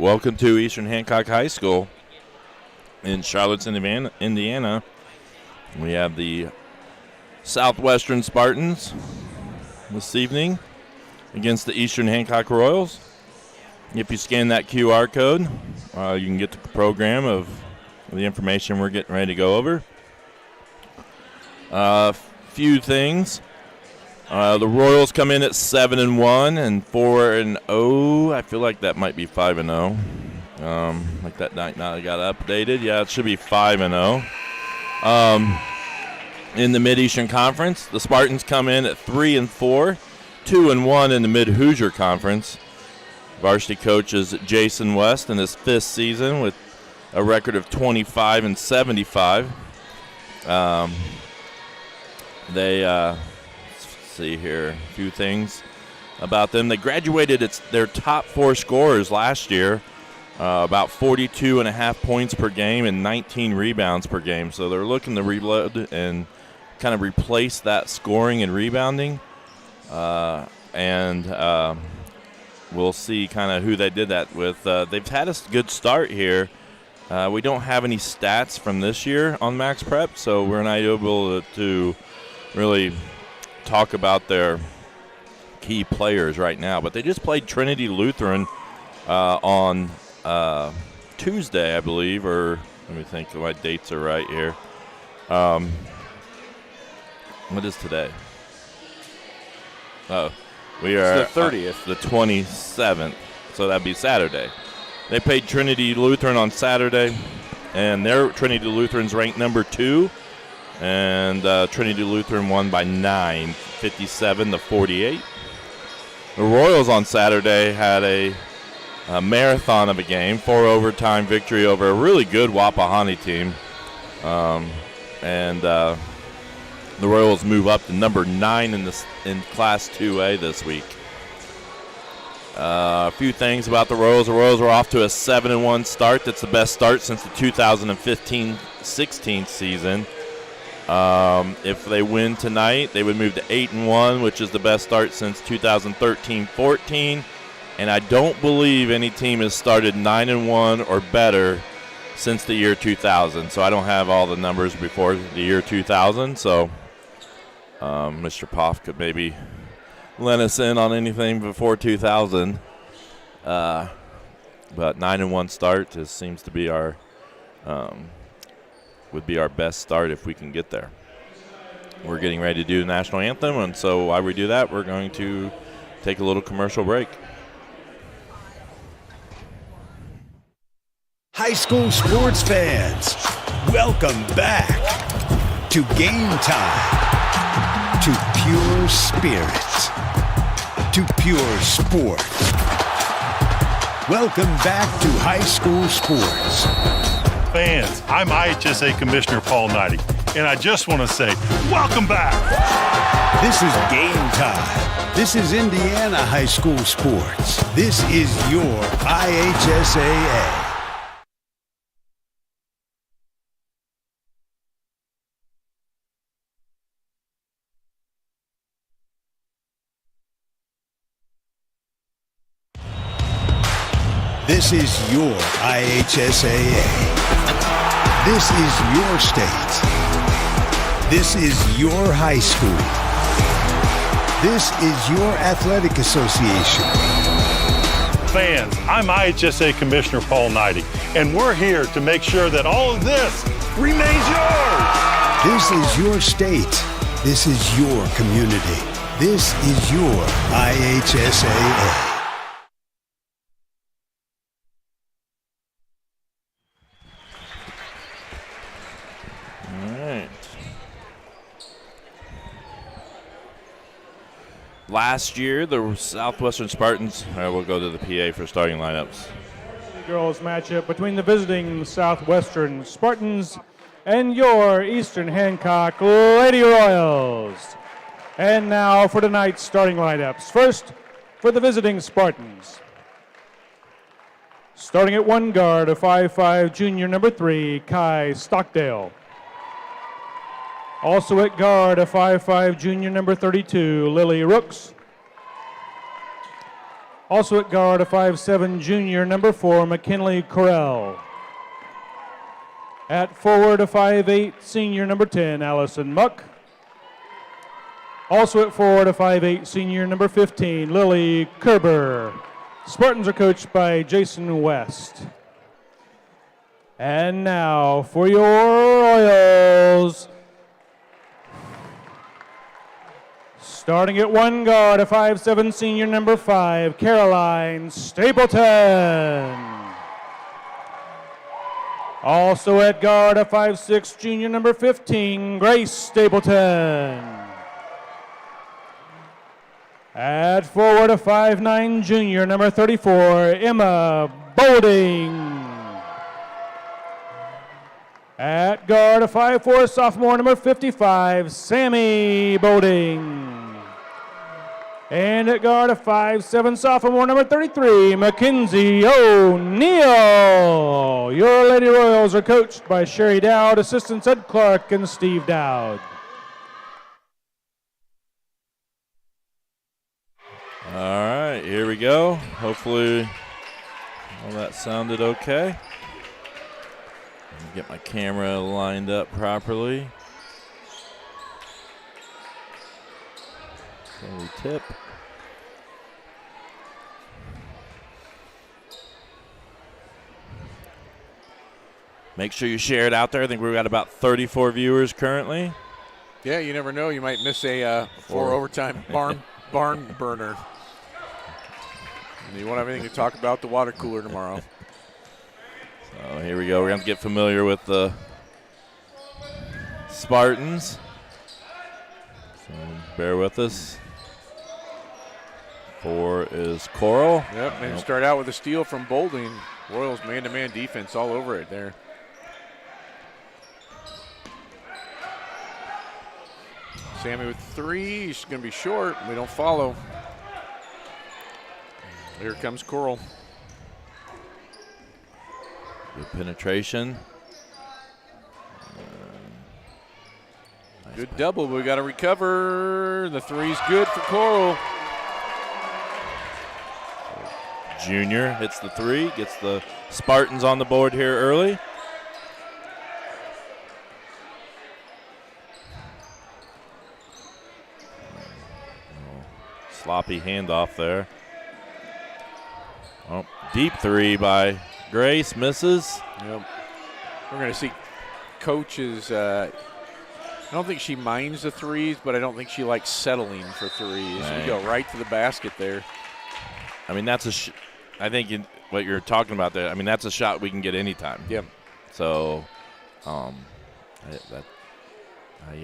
welcome to Eastern Hancock High School in Charlottesville, Indiana. We have the Southwestern Spartans this evening against the Eastern Hancock Royals. If you scan that QR code, you can get the program of the information we're getting ready to go over. Few things. The Royals come in at 7-1 and 4-0. I feel like that might be 5-0. Like that night now got updated. Yeah, it should be 5-0. In the Mid-Eastern Conference, the Spartans come in at 3-4, 2-1 in the Mid-Hoosier Conference. Varsity coach is Jason West in his 5th season with a record of 25-75. See here, a few things about them. They graduated their top 4 scorers last year, about 42.5 points per game and 19 rebounds per game. So they're looking to reload and kind of replace that scoring and rebounding. We'll see kind of who they did that with. They've had a good start here. We don't have any stats from this year on Max Prep, so we're not able to really talk about their key players right now. But they just played Trinity Lutheran on Tuesday, I believe, or let me think my dates are right here. What is today? Oh, we are it's the 30th. The 27th, so that'd be Saturday. They played Trinity Lutheran on Saturday, and their Trinity Lutheran's ranked number 2. And Trinity Lutheran won by 9, 57-48. The Royals on Saturday had a marathon of a game, 4 overtime victory over a really good Wapahani team. The Royals move up to number 9 in Class 2A this week. A few things about the Royals. The Royals are off to a 7-1 start. That's the best start since the 2015-16 season. If they win tonight, they would move to 8-1, which is the best start since 2013-14. And I don't believe any team has started 9-1 or better since the year 2000. So I don't have all the numbers before the year 2000. So Mr. Poff could maybe let us in on anything before 2000. But 9-1 start seems to be our would be our best start if we can get there. We're getting ready to do the national anthem, and so while we do that, we're going to take a little commercial break. High school sports fans, welcome back to Game Time, to pure spirit, to pure sport. Welcome back to high school sports. Fans, I'm IHSA Commissioner Paul Knighty, and I just want to say, welcome back! This is Game Time. This is Indiana high school sports. This is your IHSAA. This is your IHSAA. This is your state. This is your high school. This is your athletic association. Fans, I'm IHSA Commissioner Paul Knighty, and we're here to make sure that all of this remains yours. This is your state. This is your community. This is your IHSAA. Last year, the Southwestern Spartans, we'll go to the PA for starting lineups. Girls matchup between the visiting Southwestern Spartans and your Eastern Hancock Lady Royals. And now for tonight's starting lineups. First, for the visiting Spartans. Starting at one guard, a 5'5" junior number 3, Kai Stockdale. Also at guard, a 5'5" junior number 32, Lily Rooks. Also at guard, a 5'7" junior, number 4, McKinley Correll. At forward, a 5'8" senior, number 10, Allison Muck. Also at forward, a 5'8" senior, number 15, Lily Kerber. Spartans are coached by Jason West. And now for your Royals. Starting at one guard, a 5'7" senior, number 5, Caroline Stapleton. Also at guard, a 5'6" junior, number 15, Grace Stapleton. At forward, a 5'9" junior, number 34, Emma Bolding. At guard, a 5'4" sophomore, number 55, Sammy Bolding. And at guard, a 5'7" sophomore, number 33, Mackenzie O'Neill. Your Lady Royals are coached by Sherry Dowd, assistants Ed Clark and Steve Dowd. All right, here we go. Hopefully all that sounded okay. Let me get my camera lined up properly. Slowly tip. Make sure you share it out there. I think we've got about 34 viewers currently. Yeah, you never know. You might miss a 4 overtime barn burner. And you won't have anything to talk about the water cooler tomorrow. So here we go. We're going to get familiar with the Spartans. So bear with us. 4 is Coral. Yep, and start out with a steal from Bolding. Royals man-to-man defense all over it there. Sammy with 3. He's going to be short. We don't follow. Here comes Coral. Good penetration. Good double, but we got to recover. The 3's good for Coral. Junior hits the 3, gets the Spartans on the board here early. Sloppy handoff there. Oh, deep 3 by Grace, misses. Yep. We're going to see coaches. I don't think she minds the 3s, but I don't think she likes settling for 3s. Right. We go right to the basket there. I mean, that's I think what you're talking about there, I mean, that's a shot we can get anytime. Yep. So, I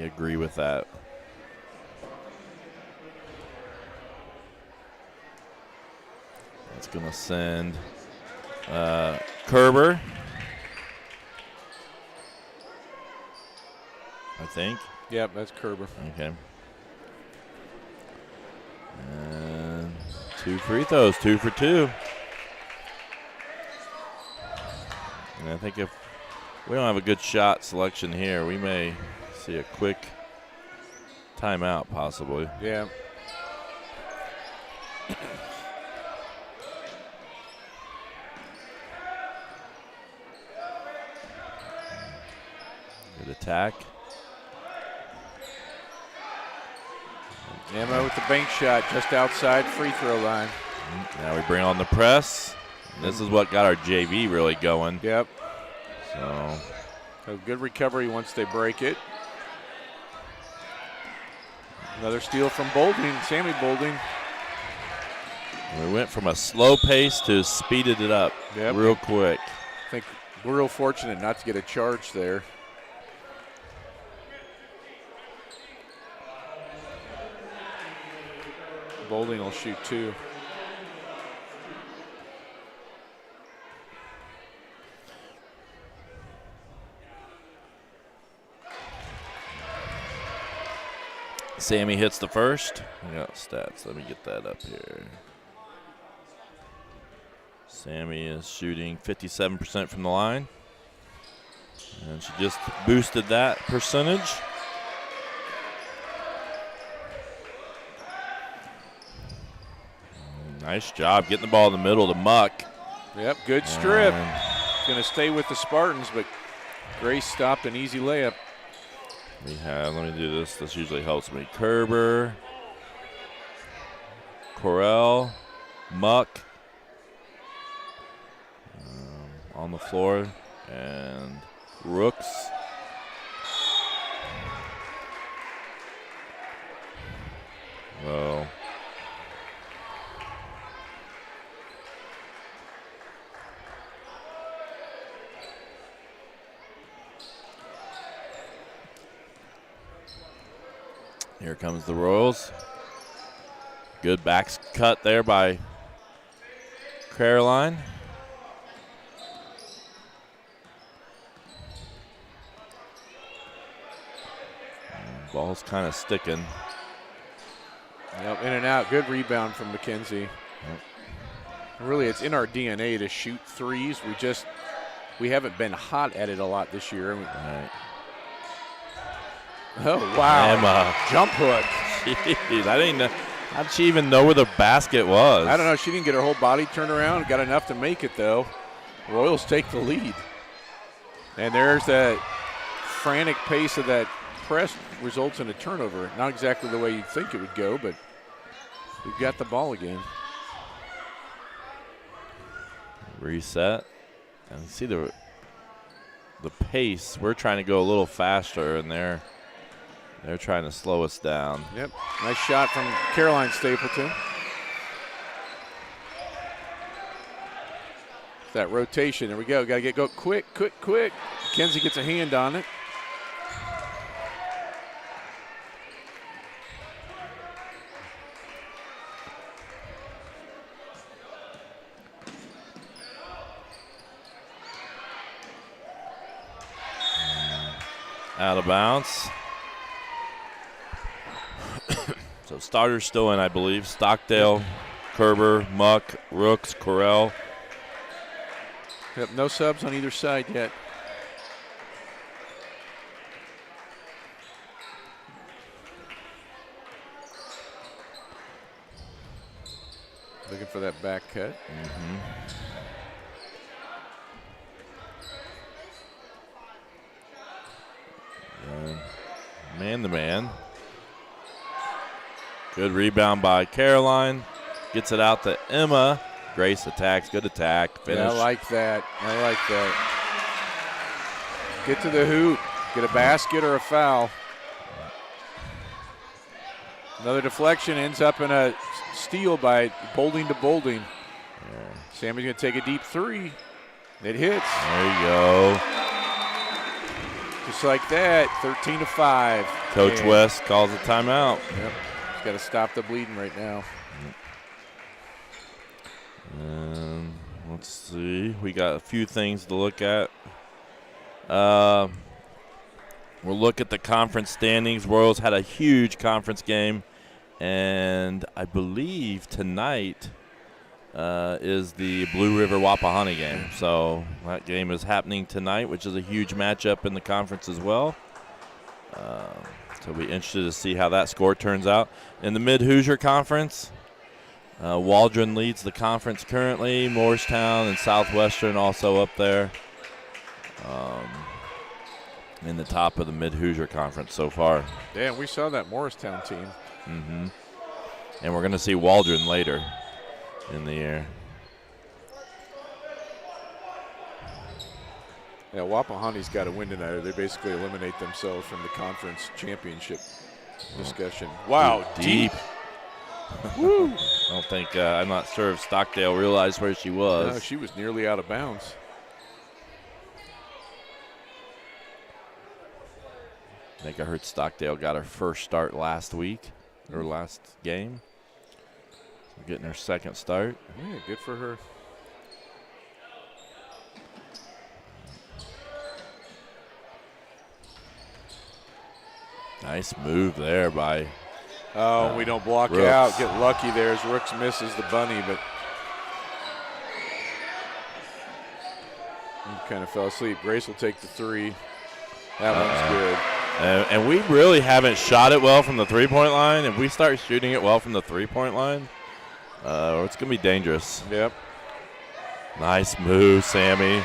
agree with that. That's going to send Kerber, I think. Yep, that's Kerber. Okay. And 2 free throws, 2 for 2. And I think if we don't have a good shot selection here, we may see a quick timeout possibly. Yeah. Good attack. Emma with the bank shot just outside free throw line. Now we bring on the press. This is what got our JV really going. Yep. So A good recovery once they break it. Another steal from Bolding, Sammy Bolding. we went from a slow pace to speeded it up real quick. I think we're real fortunate not to get a charge there. Bolding will shoot 2. Sammy hits the first. I got stats. Let me get that up here. Sammy is shooting 57% from the line. And she just boosted that percentage. Nice job getting the ball in the middle to Muck. Yep, good strip. Going to stay with the Spartans, but Grace stopped an easy layup. Let me do this. This usually helps me. Kerber, Correll, Muck on the floor, and Rooks. Well, here comes the Royals. Good back cut there by Caroline. Ball's kind of sticking. Yep, in and out. Good rebound from McKenzie. Yep. Really, it's in our DNA to shoot threes. We haven't been hot at it a lot this year. Right. Oh, wow. Emma. Jump hook. Jeez, I didn't know. How did she even know where the basket was? I don't know. She didn't get her whole body turned around. Got enough to make it, though. Royals take the lead. And there's that frantic pace of that press results in a turnover. Not exactly the way you'd think it would go, but we've got the ball again. Reset. And you see the pace. We're trying to go a little faster, and they're trying to slow us down. Yep. Nice shot from Caroline Stapleton. That rotation. There we go. Got to go quick. McKenzie gets a hand on it. Out of bounds. So starters still in, I believe. Stockdale, Kerber, Muck, Rooks, Correll. Yep, no subs on either side yet. Looking for that back cut. Mm-hmm. Man to man. Good rebound by Caroline. Gets it out to Emma. Grace attacks. Good attack. Finish. Yeah, I like that. Get to the hoop. Get a basket or a foul. Another deflection ends up in a steal by Bolding to Bolding. Yeah. Sammy's going to take a deep three. It hits. There you go. Just like that, 13-5. Coach West calls a timeout. Yep. He's got to stop the bleeding right now. And let's see. We got a few things to look at. We'll look at the conference standings. Royals had a huge conference game, and I believe tonight is the Blue River Wapahani game. So that game is happening tonight, which is a huge matchup in the conference as well. So we'll be interested to see how that score turns out. In the Mid-Hoosier Conference, Waldron leads the conference currently. Morristown and Southwestern also up there in the top of the Mid-Hoosier Conference so far. Damn, we saw that Morristown team. Mm-hmm. And we're going to see Waldron later in the year. Yeah, Wapahani's got to win tonight, or they basically eliminate themselves from the conference championship discussion. Wow, deep. Woo! I don't think I'm not sure if Stockdale realized where she was. No, she was nearly out of bounds. I think I heard Stockdale got her first start last week, or last game. So getting her second start. Yeah, good for her. Nice move there by we don't block Rooks. out. Get lucky there as Rooks misses the bunny, but he kind of fell asleep. Grace will take the three. That one's good. And we really haven't shot it well from the three-point line. If we start shooting it well from the three-point line, It's going to be dangerous. Yep. Nice move, Sammy.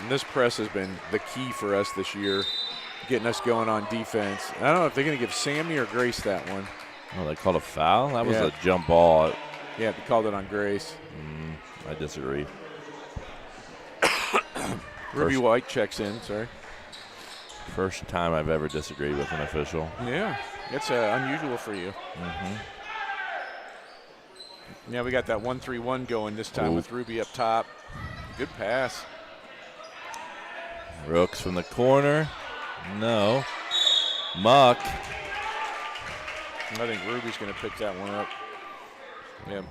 And this press has been the key for us this year, getting us going on defense. I don't know if they're going to give Sammy or Grace that one. Oh, they called a foul? That was Yeah. a jump ball. Yeah, they called it on Grace. I disagree. Ruby White checks in, sorry. First time I've ever disagreed with an official. Yeah, it's unusual for you. Yeah, we got that 1-3-1 going this time with Ruby up top. Good pass. Rooks from the corner. No. Muck. I think Ruby's going to pick that one up. Yeah.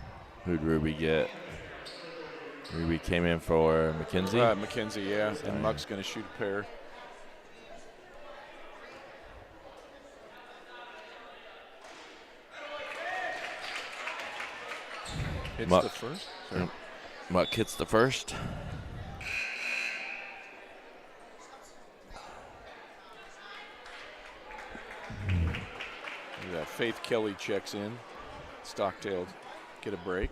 Who'd Ruby get? Ruby came in for McKenzie. McKenzie, yeah. Sorry. And Muck's going to shoot a pair. Hits Muck. the first. Sorry. Muck hits the first. Yeah, Faith Kelly checks in. Stockdale get a break.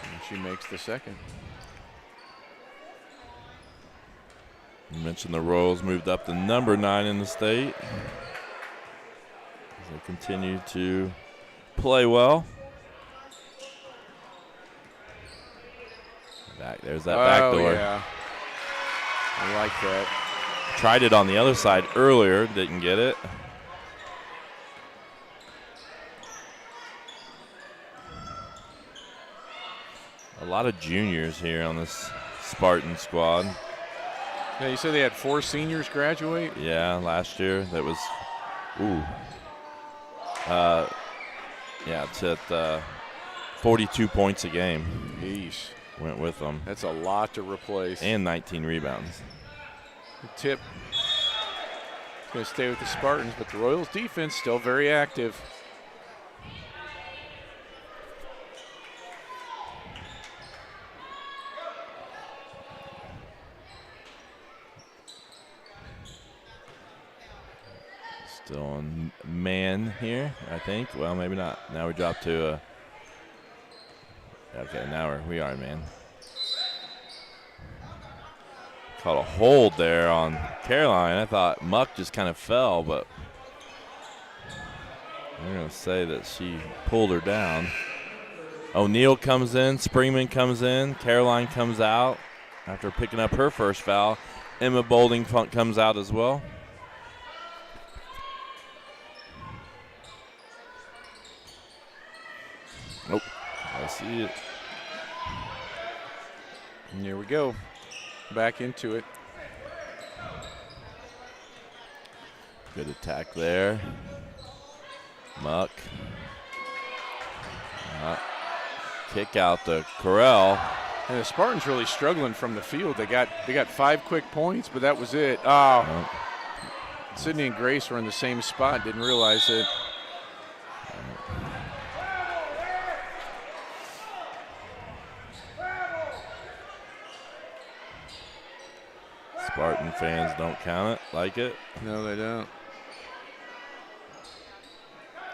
And she makes the second. You mentioned the Royals moved up to number 9 in the state. They continue to play well. There's that back door. Yeah. I like that. Tried it on the other side earlier, didn't get it. A lot of juniors here on this Spartan squad. Yeah, you said they had 4 seniors graduate? Yeah, last year that was, yeah, it's at 42 points a game. Yeesh. Went with them. That's a lot to replace. And 19 rebounds. The tip is going to stay with the Spartans, but the Royals defense still very active. Still on man here, I think. Well, maybe not. Now we drop to okay, now we are in man. Caught a hold there on Caroline. I thought Muck just kind of fell, but I'm going to say that she pulled her down. O'Neal comes in. Springman comes in. Caroline comes out after picking up her first foul. Emma Bolding comes out as well. Nope. I see it. And here we go. Back into it. Good attack there. Muck. Kick out to Corral. And the Spartans really struggling from the field. They got 5 quick points, but that was it. Oh. Sydney and Grace were in the same spot. Didn't realize it. Spartan fans don't count it, like it. No, they don't.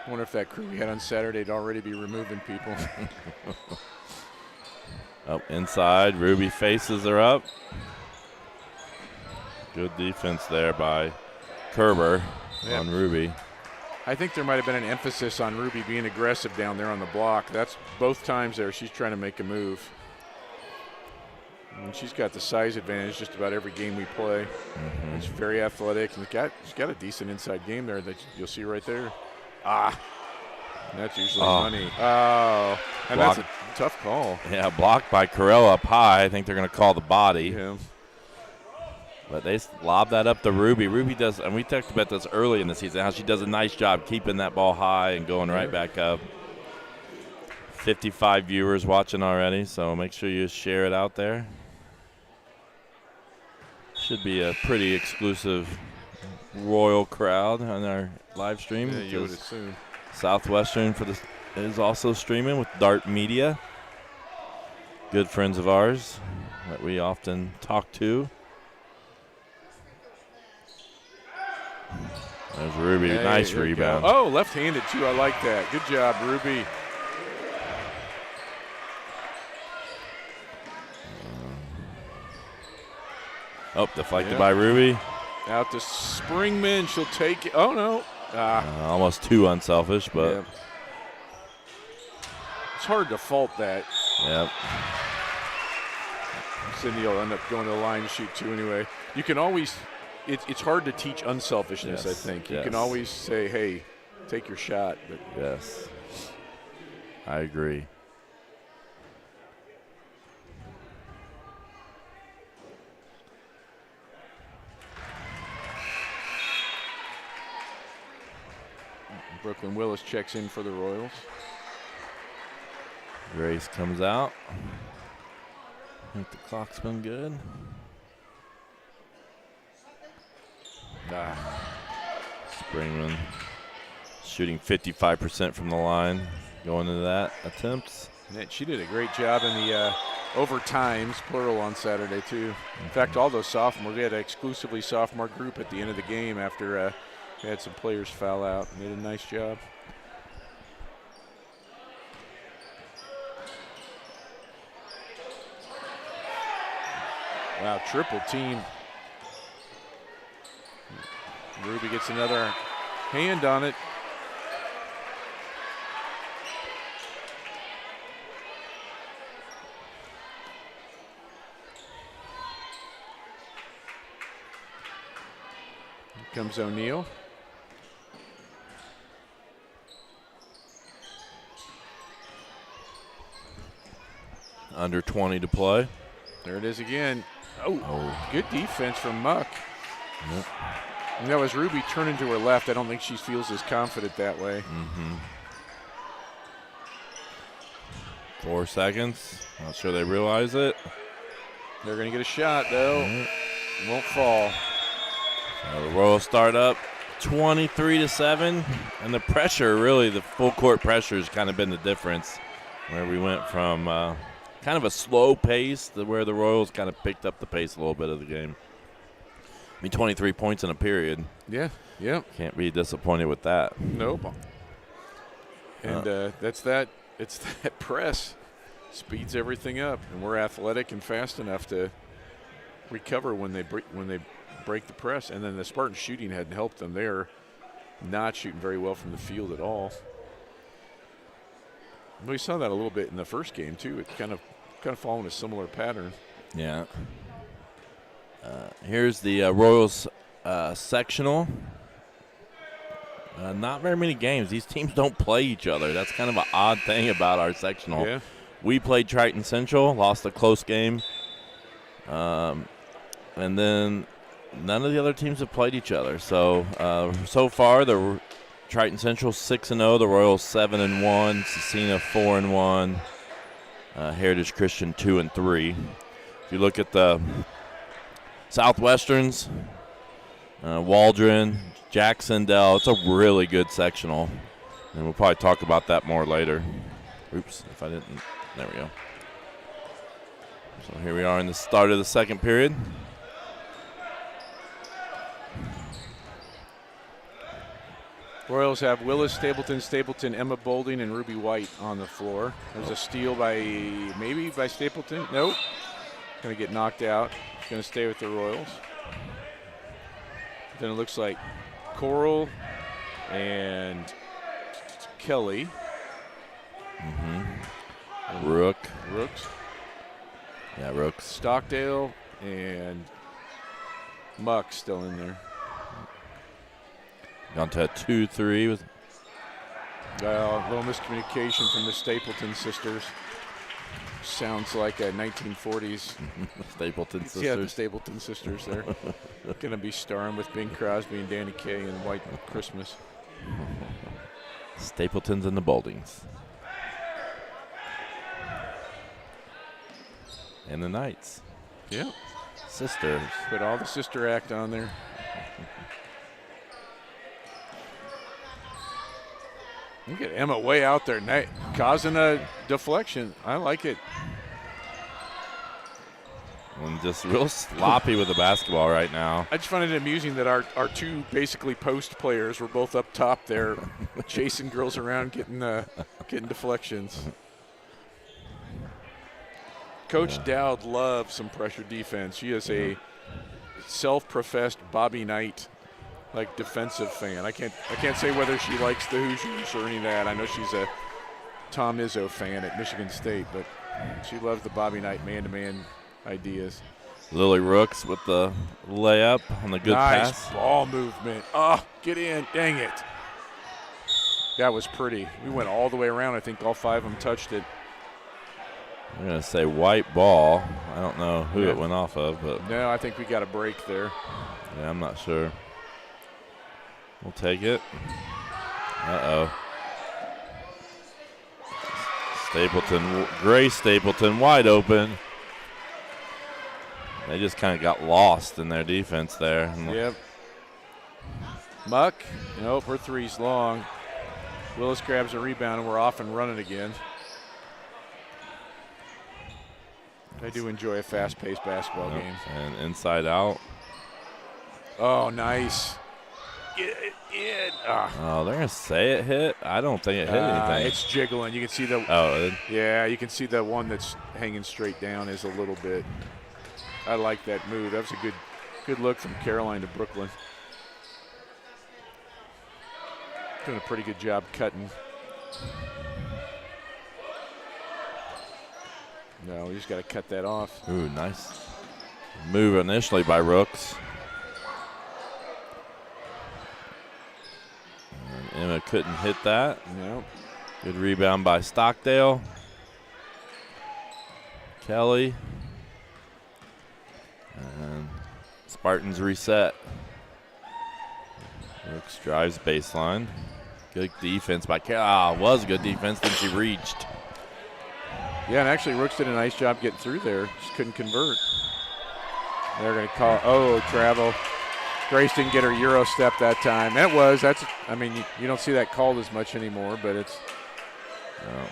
I wonder if that crew we had on Saturday would already be removing people. Up inside, Ruby faces her up. Good defense there by Kerber on Ruby. I think there might have been an emphasis on Ruby being aggressive down there on the block. That's both times there she's trying to make a move. And she's got the size advantage just about every game we play. She's very athletic, and she's got a decent inside game there that you'll see right there. And that's usually money. Oh, and that's a tough call. Yeah, blocked by Corell up high. I think they're going to call the body. Yeah. But they lob that up to Ruby. Ruby does, and we talked about this early in the season, how she does a nice job keeping that ball high and going right back up. 55 viewers watching already, so make sure you share it out there. Should be a pretty exclusive Royal crowd on our live stream. Yeah, you would assume. Southwestern is also streaming with Dart Media. Good friends of ours that we often talk to. There's Ruby. Nice rebound. Oh, left-handed, too. I like that. Good job, Ruby. Oh, deflected by Ruby. Out to Springman. She'll take it. Oh, no. Almost too unselfish, but. It's hard to fault that. Yep. Cindy will end up going to the line and shoot two anyway. You can always, it's hard to teach unselfishness, I think. You can always say, hey, take your shot. But yes, I agree. Brooklyn Willis checks in for the Royals. Grace comes out. I think the clock's been good. Springman shooting 55% from the line going into that attempts. And she did a great job in the overtimes, plural, on Saturday, too. In fact, all those sophomores, we had an exclusively sophomore group at the end of the game after we had some players foul out. Made a nice job. Wow, triple team. Ruby gets another hand on it. Here comes O'Neal. Under 20 to play. There it is again. Oh, good defense from Muck. Yep. And that was Ruby turning to her left. I don't think she feels as confident that way. 4 seconds. Not sure they realize it. They're going to get a shot, though. Won't fall. So the Royals start up 23-7. And the pressure, really, the full court pressure has kind of been the difference. Where we went from kind of a slow pace to where the Royals kind of picked up the pace a little bit of the game. I mean, 23 points in a period. Yeah. Can't be disappointed with that. Nope. And that's that. It's that press. Speeds everything up. And we're athletic and fast enough to recover when they break the press. And then the Spartans shooting hadn't helped them. They're not shooting very well from the field at all. We saw that a little bit in the first game, too. It's kind of following a similar pattern. Yeah. Here's the Royals sectional. Not very many games. These teams don't play each other. That's kind of an odd thing about our sectional. Yeah. We played Triton Central, lost a close game. And then none of the other teams have played each other. So, so far, the Triton Central 6-0, the Royals 7-1, Cecina 4-1, Heritage Christian 2-3. If you look at the Southwesterns, Waldron, Jacksonville, it's a really good sectional. And we'll probably talk about that more later. Oops, if I didn't. There we go. So here we are in the start of the second period. Royals have Willis, Stapleton, Emma Boulding, and Ruby White on the floor. There's a steal by Stapleton. Nope. Going to get knocked out. She's going to stay with the Royals. Then it looks like Coral and Kelly. Rooks. Yeah, Rooks. Stockdale and Muck still in there. Gone to a 2-3 with a little miscommunication from the Stapleton sisters. Sounds like a 1940s. Stapleton sisters. Yeah, the Stapleton sisters. They're going to be starring with Bing Crosby and Danny Kaye in White Christmas. Stapletons and the Bouldings. And the Knights. Yeah. Sisters. Put all the sister act on there. Look at Emma way out there, causing a deflection. I like it. And just real sloppy with the basketball right now. I just find it amusing that our two basically post players were both up top there, chasing girls around, getting deflections. Coach Dowd loves some pressure defense. She is a self-professed Bobby Knight defensive fan. I can't say whether she likes the Hoosiers or any of that. I know she's a Tom Izzo fan at Michigan State, but she loves the Bobby Knight man-to-man ideas. Lily Rooks with the layup on the good nice pass. Ball movement. Oh, get in. Dang it. That was pretty. We went all the way around. I think all 5 of them touched it. I'm going to say white ball. I don't know who it went off of, but no, I think we got a break there. Yeah, I'm not sure. We'll take it. Uh-oh. Grace Stapleton wide open. They just kind of got lost in their defense there. Yep. Muck. Nope, her three's long. Willis grabs a rebound, and we're off and running again. I do enjoy a fast-paced basketball game. And inside out. Oh, nice. Get it in. Oh, they're going to say it hit? I don't think it hit anything. It's jiggling. You can see the. Oh, yeah, you can see the one that's hanging straight down is a little bit. I like that move. That was a good look from Caroline to Brooklyn. Doing a pretty good job cutting. No, we just got to cut that off. Ooh, nice move initially by Rooks. And Emma couldn't hit that. Nope. Good rebound by Stockdale. Kelly. And Spartans reset. Rooks drives baseline. Good defense by Kelly. Was good defense, then she reached. Yeah, and actually Rooks did a nice job getting through there. Just couldn't convert. They're going to call, travel. Grace didn't get her Euro step that time. I mean, you don't see that called as much anymore, but it's. No.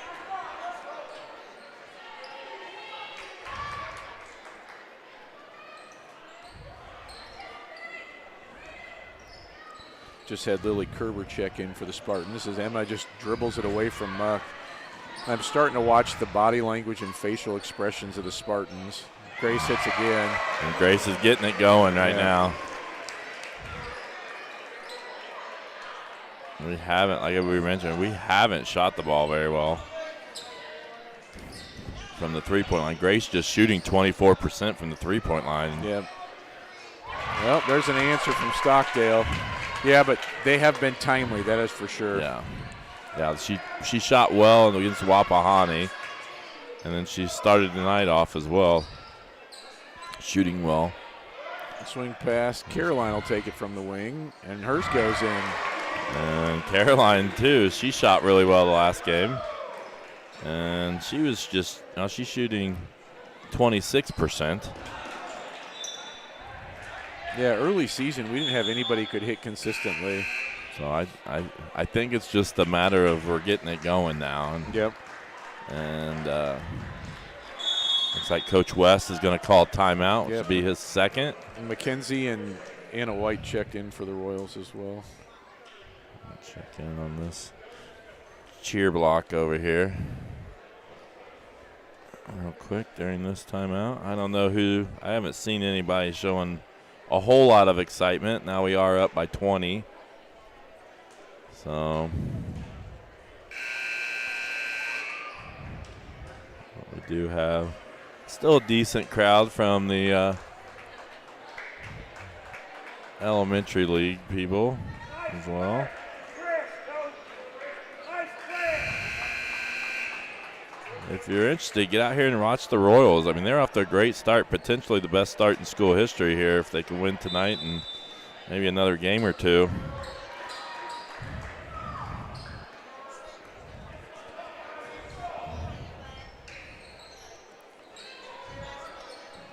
Just had Lily Kerber check in for the Spartans. This is Emma just dribbles it away from Muck. I'm starting to watch the body language and facial expressions of the Spartans. Grace hits again. And Grace is getting it going right now. We haven't, like we mentioned, we haven't shot the ball very well from the three-point line. Grace just shooting 24% from the three-point line. Yep. Well, there's an answer from Stockdale. Yeah, but they have been timely, that is for sure. Yeah, she shot well against Wapahani, and then she started the night off as well, shooting well. Swing pass. Caroline will take it from the wing, and hers goes in. And Caroline, too, she shot really well the last game. And she was just, she's shooting 26%. Yeah, early season, we didn't have anybody could hit consistently. So I think it's just a matter of we're getting it going now. Yep. And looks like Coach West is going to call timeout, which will be his second. And Mackenzie and Anna White checked in for the Royals as well. Check in on this cheer block over here real quick during this timeout. I don't know who. I haven't seen anybody showing a whole lot of excitement. Now we are up by 20. So we do have still a decent crowd from the elementary league people as well. If you're interested, get out here and watch the Royals. I mean, they're off to a great start, potentially the best start in school history here if they can win tonight and maybe another game or two.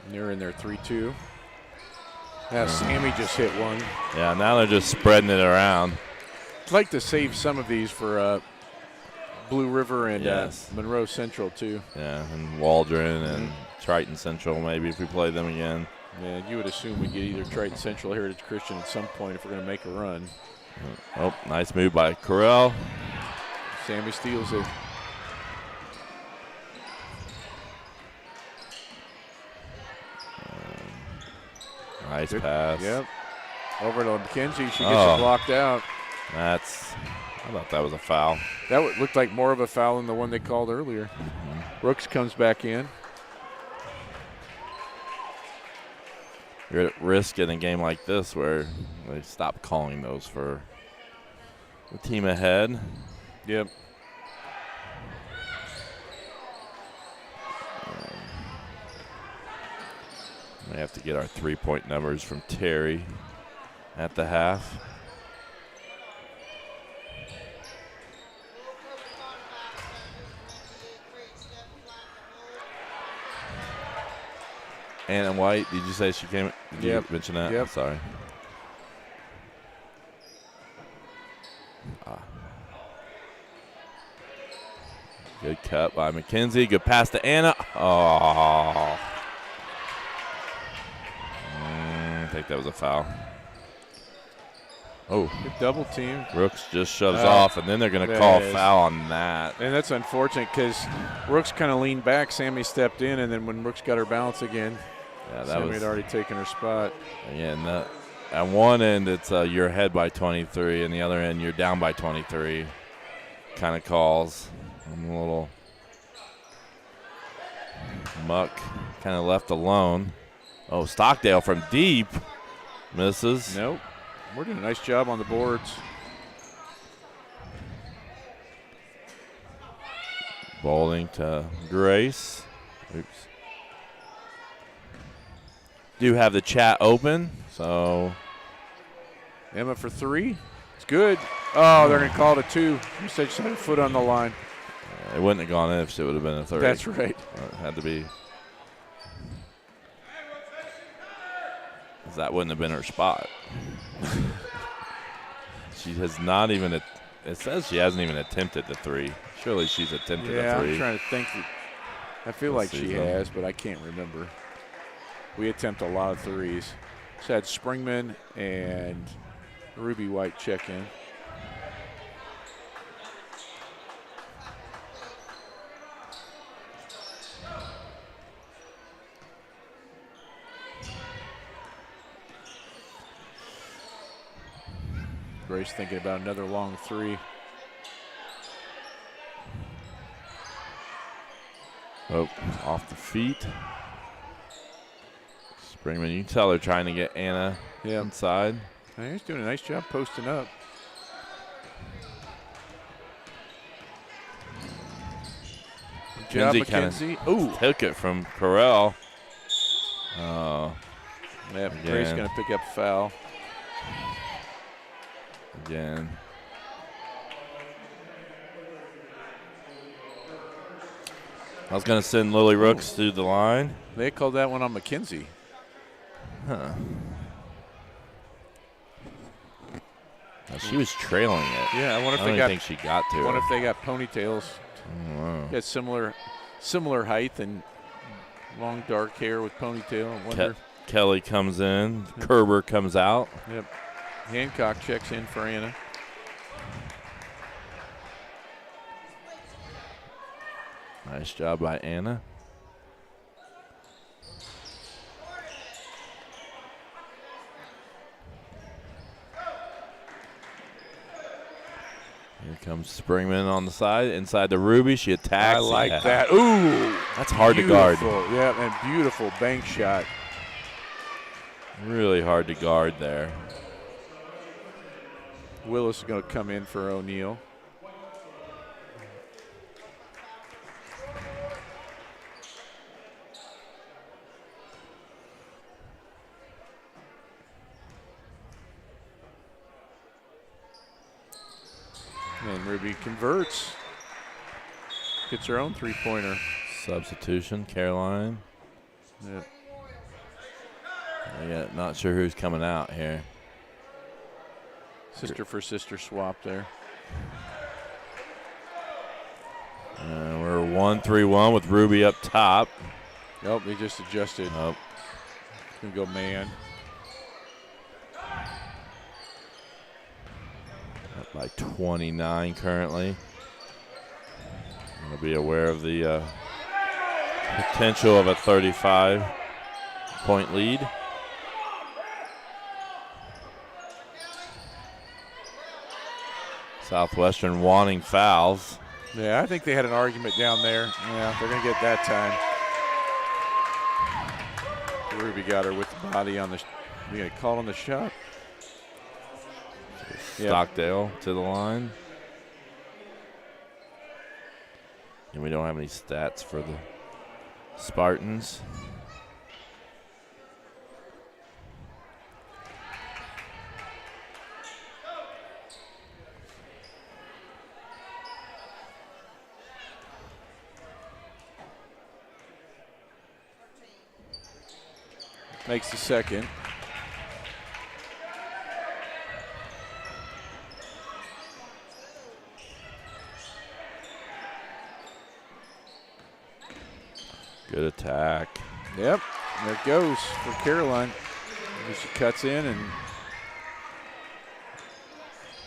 They're in there 3-2. Now Sammy just hit one. Yeah, now they're just spreading it around. I'd like to save some of these for Blue River and Monroe Central too. Yeah, and Waldron and Triton Central maybe if we play them again. Yeah, you would assume we get either Triton Central or Heritage Christian at some point if we're going to make a run. Oh, nice move by Corral. Sammy steals it. Nice pass. Yep. Over to McKenzie. She gets it blocked out. I thought that was a foul. That looked like more of a foul than the one they called earlier. Brooks comes back in. You're at risk in a game like this where they stop calling those for the team ahead. Yep. We have to get our 3-point numbers from Terry at the half. Anna White, did you say she came? Did you mention that? Yep. Sorry. Good cut by McKenzie. Good pass to Anna. Oh. I think that was a foul. Oh. Good double team. Brooks just shoves off, and then they're going to call a foul on that. And that's unfortunate because Brooks kind of leaned back. Sammy stepped in, and then when Brooks got her balance again, Sammy had already taken her spot. Again, at one end, it's you're ahead by 23, and the other end, you're down by 23 kind of calls. I'm a little muck kind of left alone. Oh, Stockdale from deep misses. Nope. We're doing a nice job on the boards. Bowling to Grace. Oops. Do have the chat open, so. Emma for 3. It's good. Oh, they're going to call it a 2. You said she had a foot on the line. It wouldn't have gone in if it would have been a 3rd. That's right. It had to be. That wouldn't have been her spot. She has not even. It says she hasn't even attempted the 3. Surely she's attempted a 3. I'm trying to think. I feel like she has, but I can't remember. We attempt a lot of 3s. She had Springman and Ruby White check in. Grace thinking about another long 3. Oh, off the feet. Springman, you can tell they're trying to get Anna inside. He's doing a nice job posting up. Good job, McKenzie. Ooh, took it from Corral. Oh, Grace going to pick up a foul. Again. I was going to send Lily Rooks through the line. They called that one on McKenzie. Huh. She was trailing it. Yeah, I wonder if I don't think she got to it. I wonder if they got ponytails. Wow. Got similar height and long dark hair with ponytail. I wonder. Kelly comes in. Kerber comes out. Yep. Hancock checks in for Anna. Nice job by Anna. Here comes Springman on the side, inside the Ruby. She attacks. I like that. Ooh. That's hard to guard. Yeah, and beautiful bank shot. Really hard to guard there. Willis is going to come in for O'Neal. And Ruby converts. Gets her own 3-pointer. Substitution, Caroline. Yep. Yeah, not sure who's coming out here. Sister for sister swap there. We're 1-3-1 with Ruby up top. Nope, he just adjusted. Nope. Gonna go man. Up by 29 currently. Gonna be aware of the potential of a 35-point lead. Southwestern wanting fouls. Yeah, I think they had an argument down there. Yeah, they're going to get that time. Ruby got her with the body on the. We got a call on the shot. Stockdale to the line. And we don't have any stats for the Spartans. Makes the second. Good attack. Yep, there it goes for Caroline. She cuts in and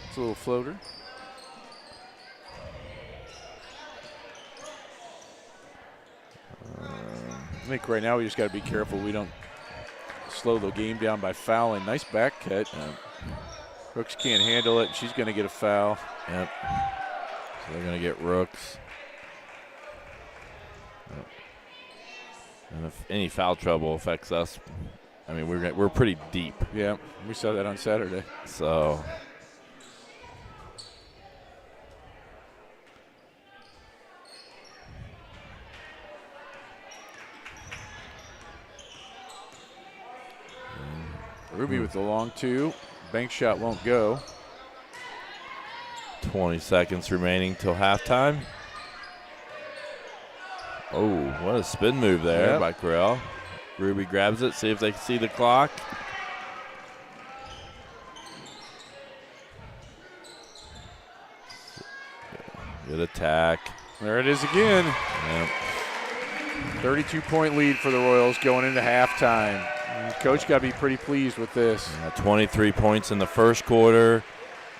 it's a little floater. I think right now we just got to be careful we don't slow the game down by fouling. Nice back cut. Rooks can't handle it. She's going to get a foul. Yep. So they're going to get Rooks. Yep. And if any foul trouble affects us, I mean, we're pretty deep. Yeah, we saw that on Saturday. So. Ruby with the long two. Bank shot won't go. 20 seconds remaining till halftime. Oh, what a spin move there by Corral. Ruby grabs it, see if they can see the clock. Good attack. There it is again. Yep. 32-point lead for the Royals going into halftime. Coach got to be pretty pleased with this. 23 points in the first quarter,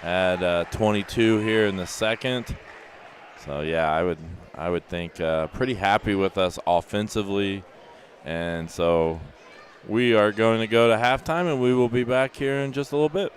had 22 here in the second. So yeah, I would think pretty happy with us offensively, and so we are going to go to halftime, and we will be back here in just a little bit.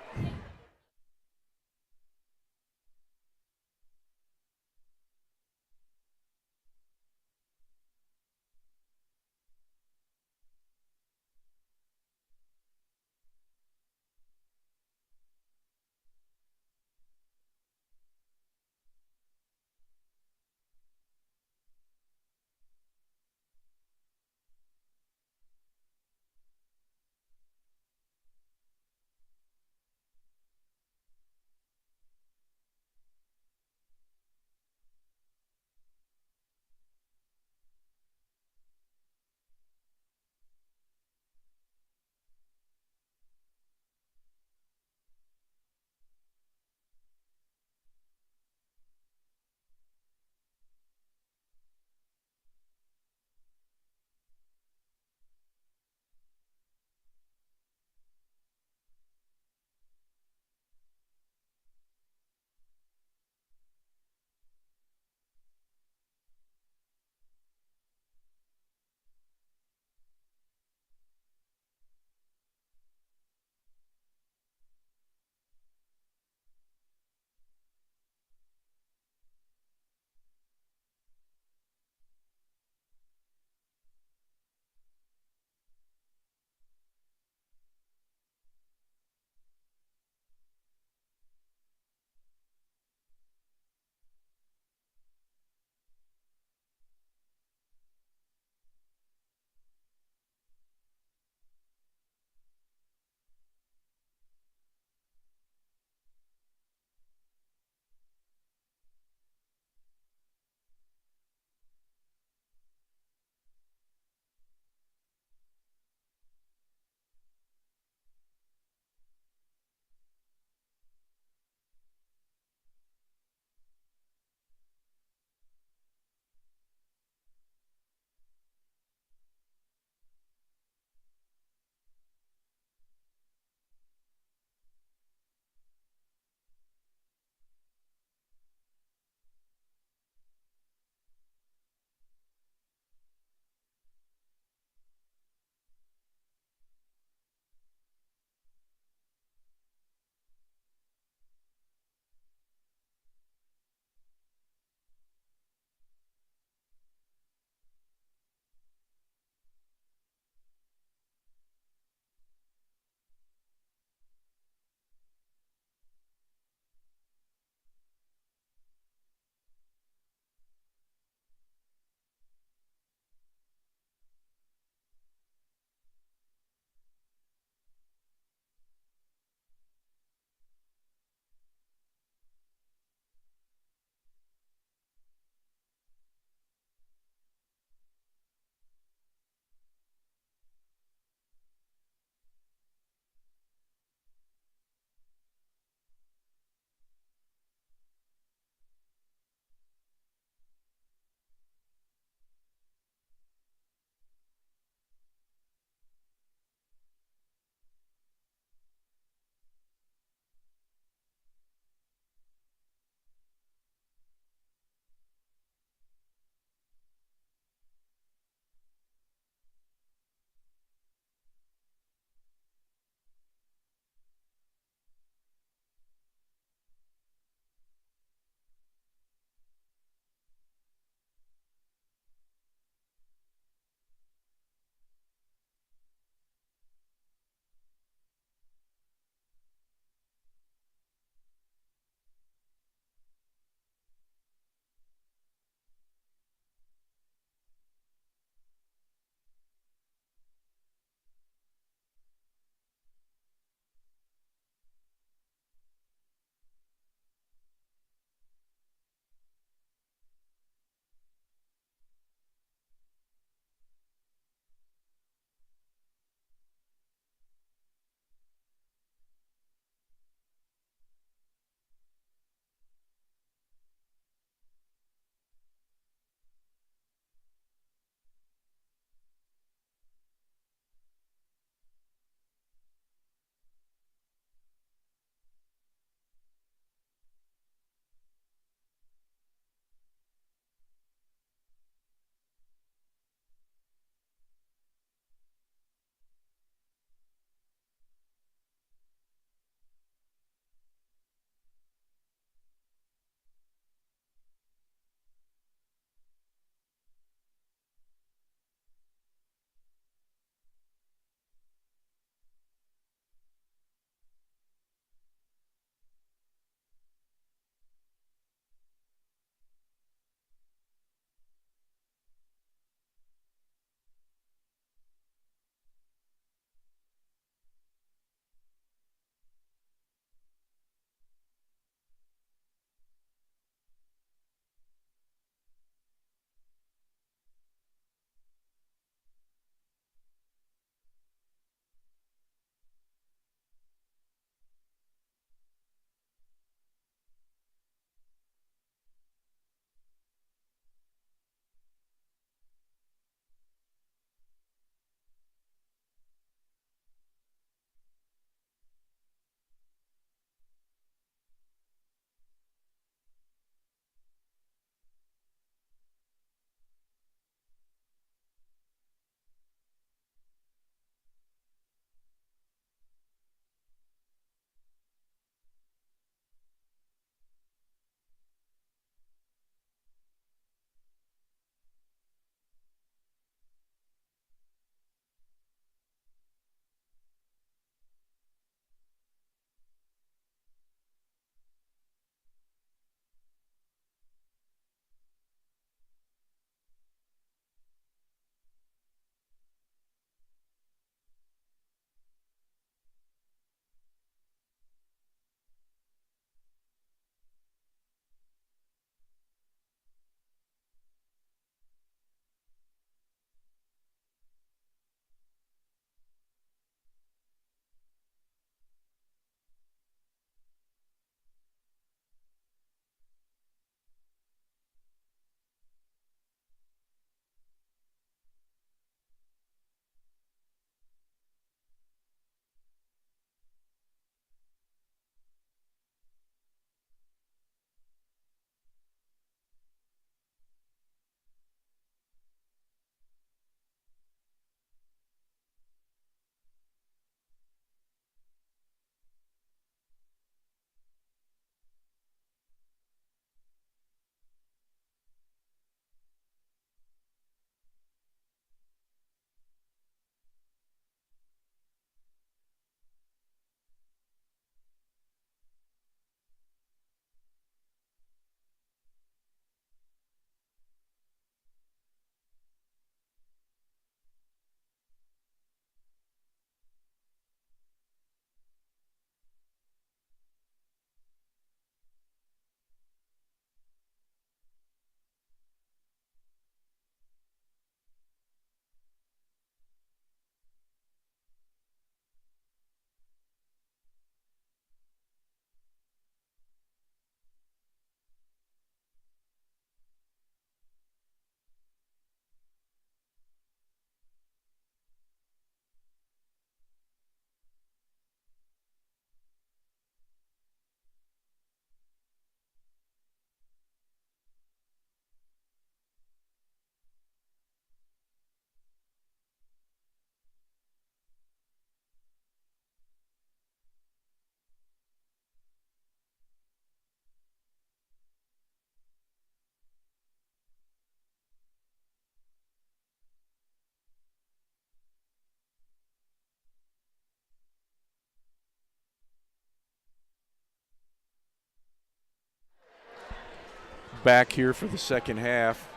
back here for the second half.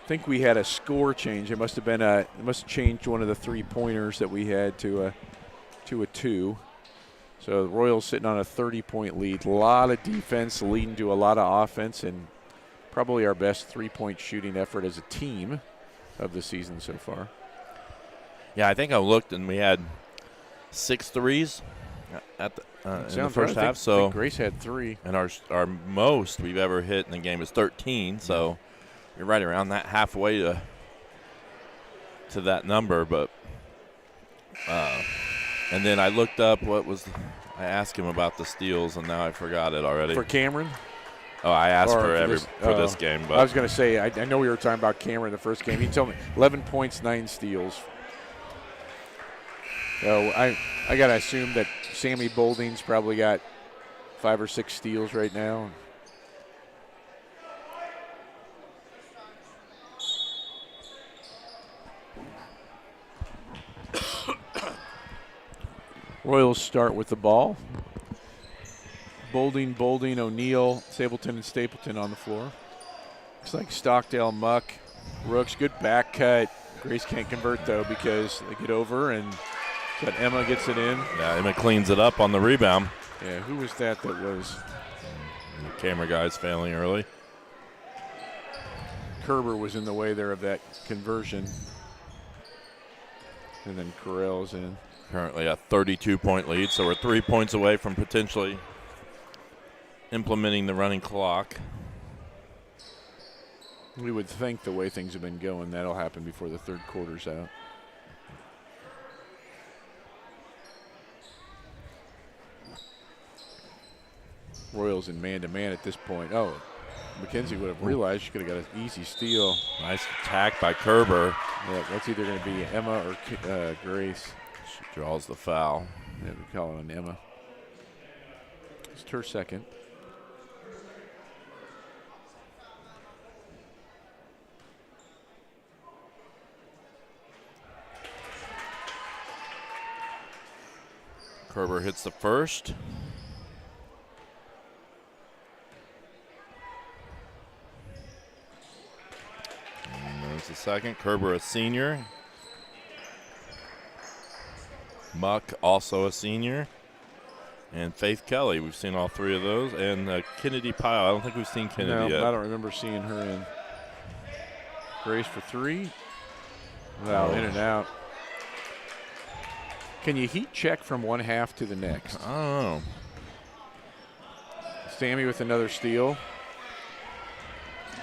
I think we had a score change. It must have changed one of the 3-pointers that we had to a 2. So the Royals sitting on a 30-point lead. A lot of defense leading to a lot of offense, and probably our best 3-point shooting effort as a team of the season so far. Yeah, I think I looked and we had 6 threes at the, in the first half. I think Grace had 3. And our most we've ever hit in the game is 13. So you're right around that halfway to that number. But and then I looked up I asked him about the steals, and now I forgot it already. For Cameron? Oh, I asked for this game. But I was going to say, I know we were talking about Cameron in the first game. He told me 11 points, 9 steals. So I got to assume that Sammy Bolding's probably got 5 or 6 steals right now. Royals start with the ball. Bolding, O'Neal, Sableton, and Stapleton on the floor. Looks like Stockdale, Muck, Rooks, good back cut. Grace can't convert, though, because they get over, and but Emma gets it in. Yeah, Emma cleans it up on the rebound. Yeah, who was that was? The camera guy's failing early. Kerber was in the way there of that conversion. And then Carell's in. Currently a 32-point lead, so we're 3 points away from potentially implementing the running clock. We would think the way things have been going, that'll happen before the third quarter's out. Royals in man-to-man at this point. Oh, McKenzie would have realized she could have got an easy steal. Nice attack by Kerber. Yeah, that's either going to be Emma or Grace. She draws the foul. Yeah, we call it on Emma. It's her second. Kerber hits the first. And there's the second. Kerber, a senior. Muck, also a senior. And Faith Kelly, we've seen all 3 of those. And Kennedy Pyle, I don't think we've seen Kennedy yet. I don't remember seeing her in. Grace for 3. Wow, in and out. Can you heat check from one half to the next? I don't know. Sammy with another steal.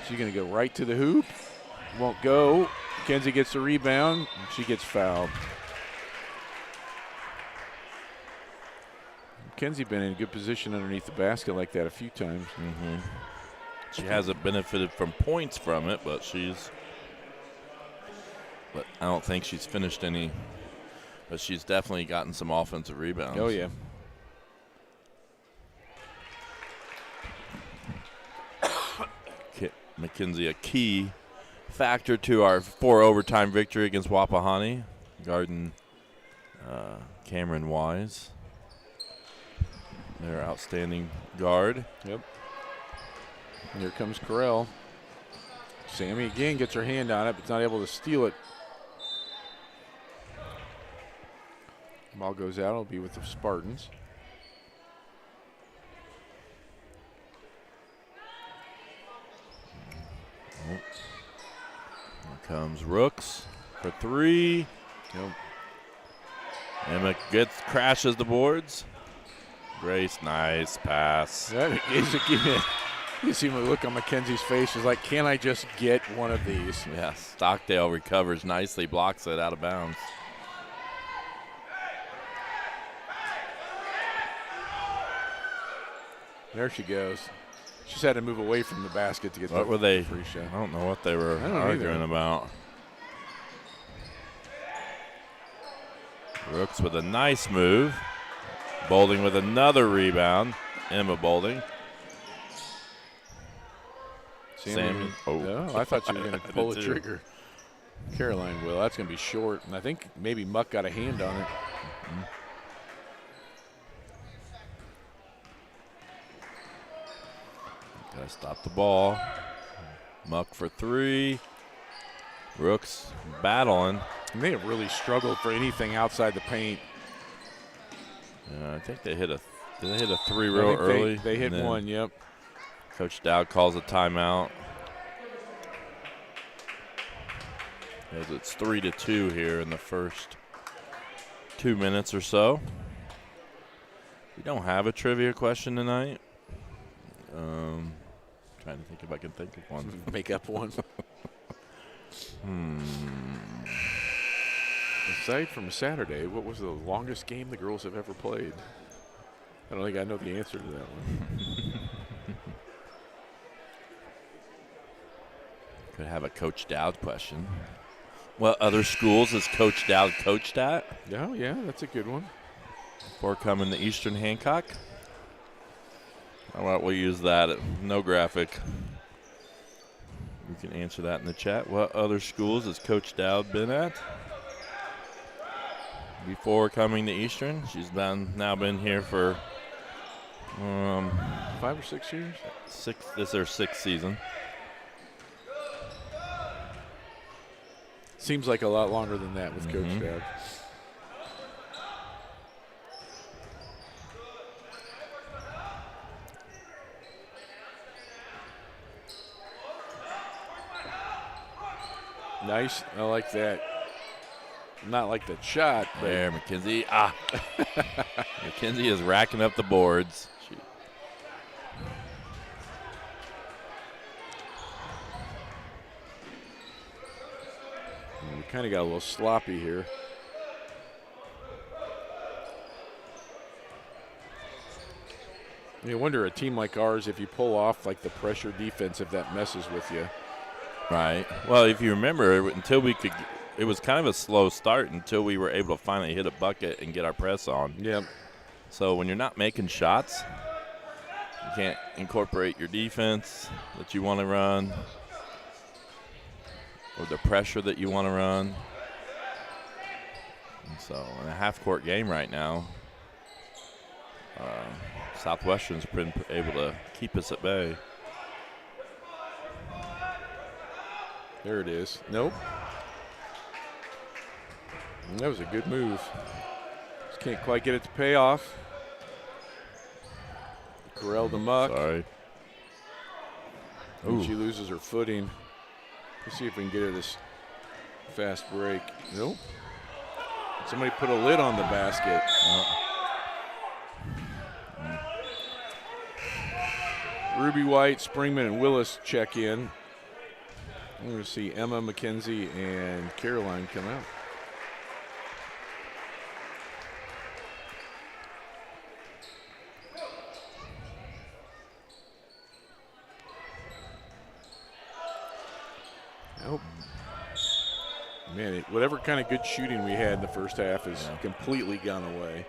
She's going to go right to the hoop. Won't go. Kenzie gets the rebound. And she gets fouled. Kenzie been in a good position underneath the basket like that a few times. Mm-hmm. She hasn't benefited from points from it, but I don't think she's finished any. But she's definitely gotten some offensive rebounds. Oh, yeah. McKenzie, a key factor to our 4 overtime victory against Wapahani, guarding Cameron Wise. Their outstanding guard. Yep. And here comes Carell. Sammy again gets her hand on it, but not able to steal it. Ball goes out. It'll be with the Spartans. Here comes Rooks for 3. Yep. Emma crashes the boards. Grace, nice pass. That is again. You see the look on Mackenzie's face. Is like, can I just get one of these? Yeah, Stockdale recovers nicely, blocks it out of bounds. There she goes. She's had to move away from the basket to get What the were they? free shot. I don't know what they were don't arguing either. about. Rooks with a nice move. Bolding with another rebound. Emma Bolding. Sammy. Oh, I thought she was going to pull the trigger. Caroline will. That's going to be short. And I think maybe Muck got a hand on it. Mm-hmm. Got to stop the ball. Muck for 3. Rooks battling. And they have really struggled for anything outside the paint. I think they hit a 3 real early. They hit one, yep. Coach Dowd calls a timeout. As it's 3-2 here in the first 2 minutes or so. We don't have a trivia question tonight. Trying to think if I can think of one. Make up one. Aside from Saturday, what was the longest game the girls have ever played? I don't think I know the answer to that one. Could have a Coach Dowd question. What other schools has Coach Dowd coached at? Oh, yeah, that's a good one. Before coming to Eastern Hancock. How about we use that? No graphic. You can answer that in the chat. What other schools has Coach Dowd been at before coming to Eastern? She's now been here for 5 or 6 years. This is her 6th season. Seems like a lot longer than that with Coach Dowd. Nice. I like that. Not like the shot, but There, McKenzie. McKenzie is racking up the boards. we kind of got a little sloppy here. You wonder a team like ours, if you pull off like the pressure defense, if that messes with you. Right. Well, if you remember, it was kind of a slow start until we were able to finally hit a bucket and get our press on. Yep. So when you're not making shots, you can't incorporate your defense that you want to run or the pressure that you want to run. And so in a half-court game right now, Southwestern's been able to keep us at bay. There it is. Nope. That was a good move. Just can't quite get it to pay off. Corral the Muck. Sorry. And she loses her footing. Let's see if we can get her this fast break. Nope. Somebody put a lid on the basket. Ruby White, Springman, and Willis check in. We're going to see Emma, McKenzie, and Caroline come out. Oh, man, whatever kind of good shooting we had in the first half has completely gone away.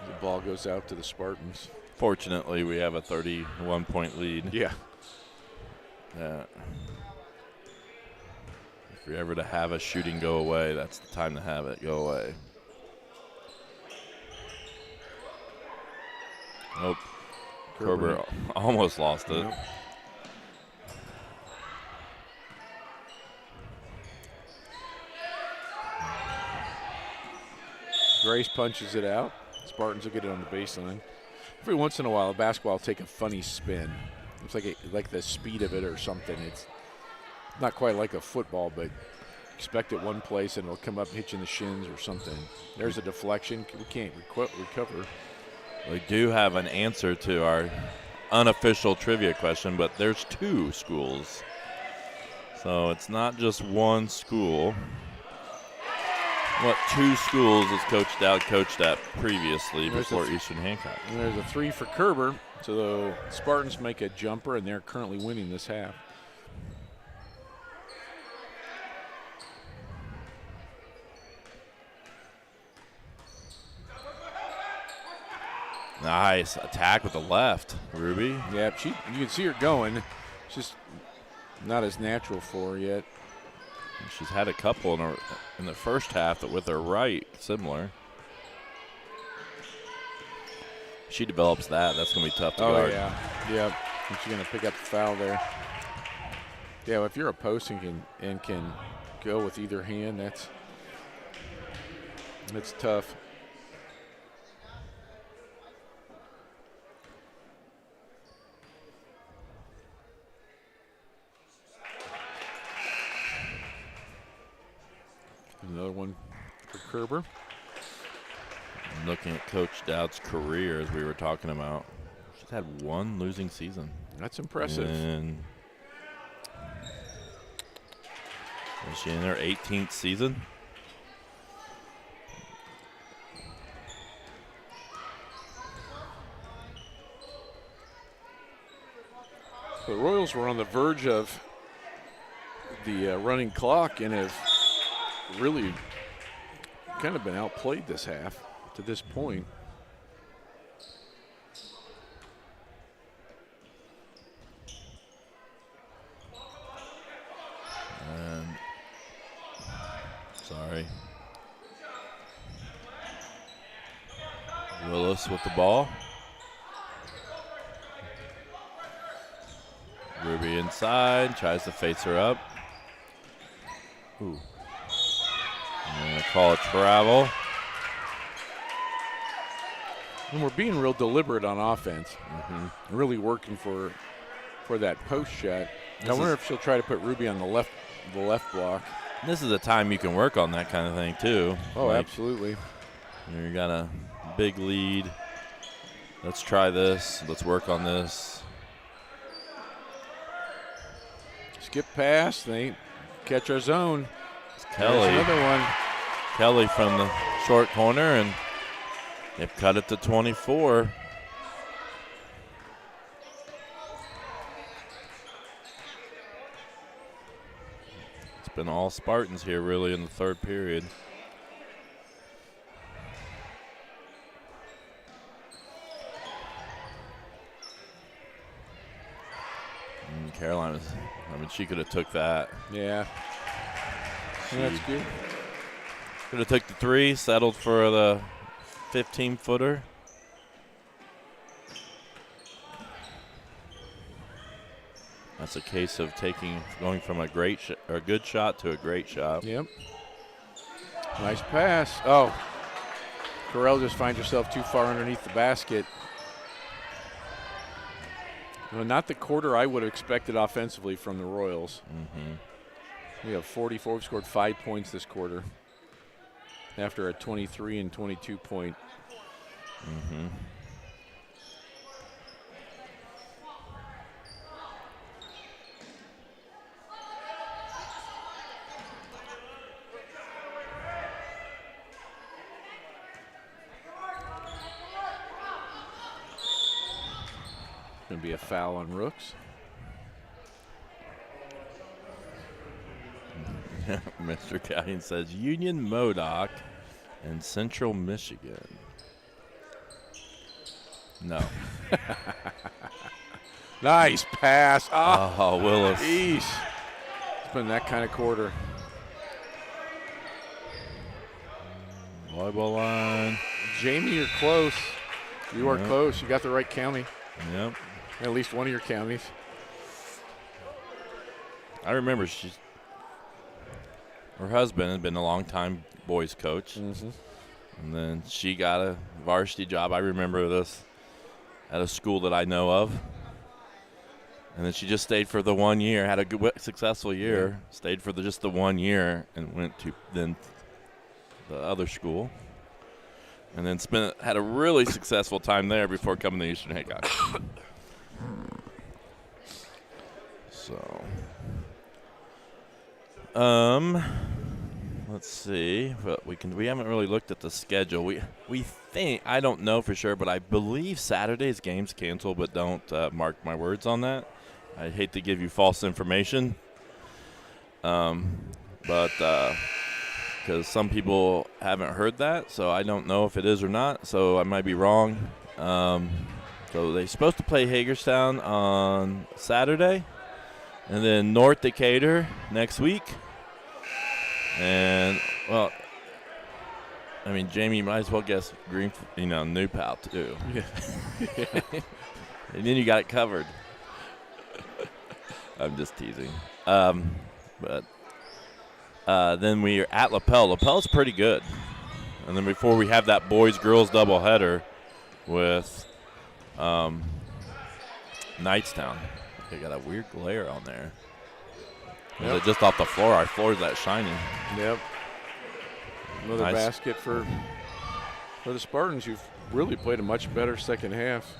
The ball goes out to the Spartans. Fortunately, we have a 31-point lead. Yeah. If you're ever to have a shooting go away, that's the time to have it go away. Nope. Kerber almost lost it. Yep. Grace punches it out. Spartans will get it on the baseline. Every once in a while, a basketball will take a funny spin. It's like the speed of it or something. It's not quite like a football, but expect it one place and it'll come up and hit you in the shins or something. There's a deflection. We can't recover. We do have an answer to our unofficial trivia question, but there's 2 schools. So it's not just one school. What 2 schools has Coach Dowd coached at previously before Eastern Hancock? And there's a 3 for Kerber. So the Spartans make a jumper, and they're currently winning this half. Nice attack with the left, Ruby. Yeah, you can see her going. It's just not as natural for her yet. She's had a couple in the first half, but with her right, similar. She develops that. That's going to be tough to guard. Oh, yeah. Yep. And she's going to pick up the foul there. Yeah, if you're a post and can go with either hand, that's tough. Another one for Kerber. Looking at Coach Dowd's career, as we were talking about, she's had one losing season. That's impressive. And is she in her 18th season? The Royals were on the verge of the running clock and have really kind of been outplayed this half to this point. And sorry. Willis with the ball. Ruby inside, tries to face her up. Ooh. And a call of travel. And we're being real deliberate on offense. Really working for that post shot. I wonder if she'll try to put Ruby on the left block. This is a time you can work on that kind of thing too. Oh, Like, absolutely. you got a big lead. Let's try this. Let's work on this. Skip pass. They catch our zone. Kelly. There's another one. Kelly from the short corner, and they've cut it to 24. It's been all Spartans here really in the third period. And Carolina's, I mean, she could have took that. Yeah. That's good. Could have took the three, settled for the 15-footer. That's a case of going from a good shot to a great shot. Yep. Nice pass. Oh, Correll just finds herself too far underneath the basket. Well, not the quarter I would have expected offensively from the Royals. We have 44. We've scored 5 points this quarter after a 23 and 22 point. Going to be a foul on Rooks. Mr. Calhoun says Union Modoc and Central Michigan. No. Nice pass. Oh, Willis. Jeez. It's been that kind of quarter. Volleyball line. Jamie, you're close. You are close. You got the right county. Yep. At least one of your counties. I remember her husband had been a long-time boys coach. And then she got a varsity job. I remember this at a school that I know of. And then she just stayed for the 1 year, had a good, successful year, stayed for just the 1 year, and went to then the other school. And then had a really successful time there before coming to Eastern Hancock. So, let's see. But we haven't really looked at the schedule. We think, I don't know for sure, but I believe Saturday's game's canceled. But don't mark my words on that. I hate to give you false information. But because some people haven't heard that, so I don't know if it is or not. So I might be wrong. So they're supposed to play Hagerstown on Saturday, and then North Decatur next week. And, well, I mean, Jamie, you might as well guess New Pal, too. Yeah. And then you got it covered. I'm just teasing. But then we are at LaPel. LaPel's pretty good. And then before we have that boys-girls doubleheader with Knightstown. They got a weird glare on there. Is it just off the floor? Our floor is that shiny. Yep. Another Nice. basket for the Spartans, who've really played a much better second half.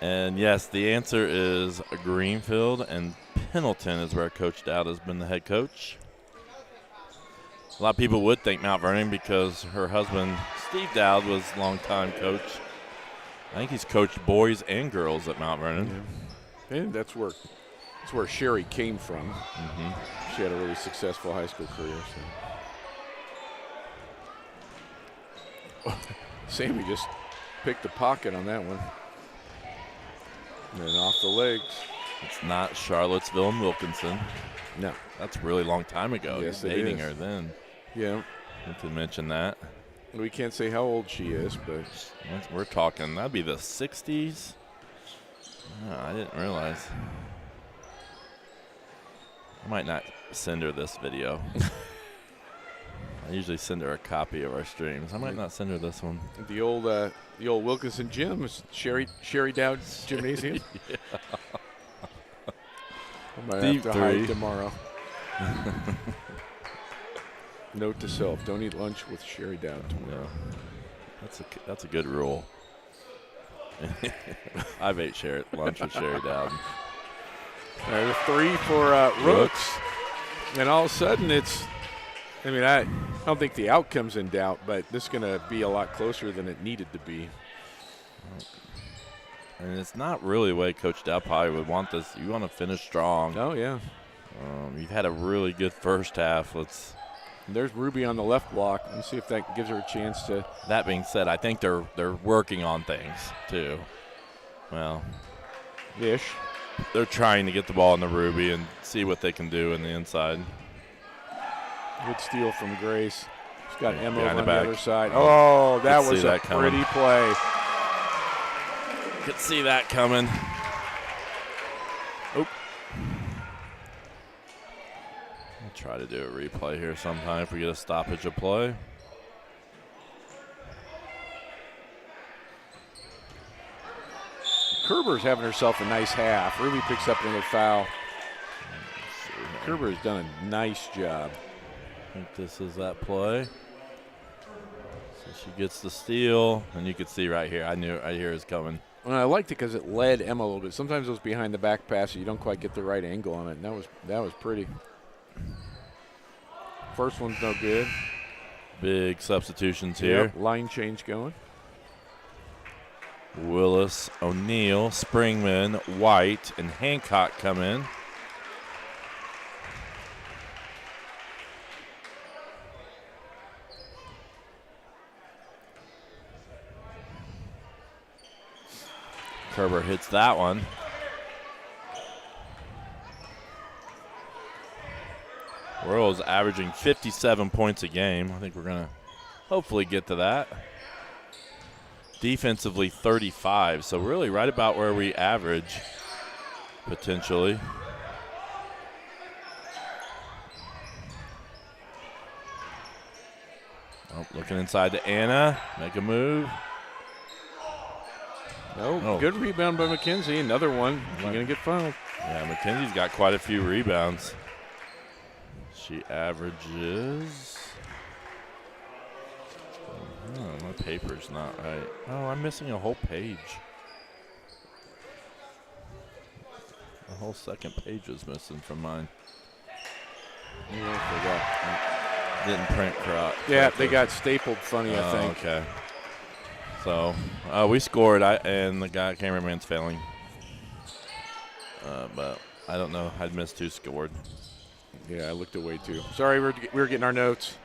And, yes, the answer is Greenfield, and Pendleton is where Coach Dowd has been the head coach. A lot of people would think Mount Vernon because her husband, Steve Dowd, was longtime coach. I think he's coached boys and girls at Mount Vernon. Yeah. And that's where Sherry came from. Mm-hmm. She had a really successful high school career. So. Sammy just picked the pocket on that one. And then off the legs. It's not Charlottesville and Wilkinson. No. That's a really long time ago. Yes, You're it dating is. her then. Yeah. Not to mention that. We can't say how old she is, but We're talking, that'd be the 60s. Oh, I didn't realize. I might not send her this video. I usually send her a copy of our streams. I might not send her this one. the old Wilkinson gym is Sherry Dowd Gymnasium. Yeah. I might Deep have to three. hide tomorrow. Note to self: don't eat lunch with Sherry Dowd tomorrow. No. That's a good rule. I've ate lunch with Sherry Dowd. There's a three for Rooks. And all of a sudden I don't think the outcome's in doubt, but this is going to be a lot closer than it needed to be. And it's not really the way Coach Dowd probably would want this. You want to finish strong. Oh, yeah. You've had a really good first half. There's Ruby on the left block. Let's see if that gives her a chance to. That being said, I think they're working on things too. Well, Ish. they're trying to get the ball in the Ruby and see what they can do in the inside. Good steal from Grace. She's got Emma Behind on the the back. other side. Oh, that Could was see a that coming. pretty play. Could see that coming. Oop. I'll try to do a replay here sometime if we get a stoppage of play. Kerber's having herself a nice half. Ruby picks up another foul. Kerber has done a nice job. I think this is that play. So she gets the steal, and you could see right here. I hear it's coming. And I liked it because it led Emma a little bit. Sometimes those behind the back passes, you don't quite get the right angle on it. And that was pretty. First one's no good. Big substitutions here. Yep, line change going. Willis, O'Neill, Springman, White, and Hancock come in. Kerber hits that one. Royals averaging 57 points a game. I think we're going to hopefully get to that. Defensively 35, so really right about where we average potentially. Oh, looking inside to Anna, make a move. No, good rebound by McKenzie. Another one. She's going to get fouled. Yeah, McKenzie's got quite a few rebounds. She averages. Oh, my paper's not right. Oh, I'm missing a whole page. The whole second page is missing from mine. Yeah, I forgot. Didn't print correct. Yeah, they got stapled funny, I think. Okay. So we scored, and the cameraman's failing. But I don't know. I'd missed who scored. Yeah, I looked away too. Sorry, we were getting our notes.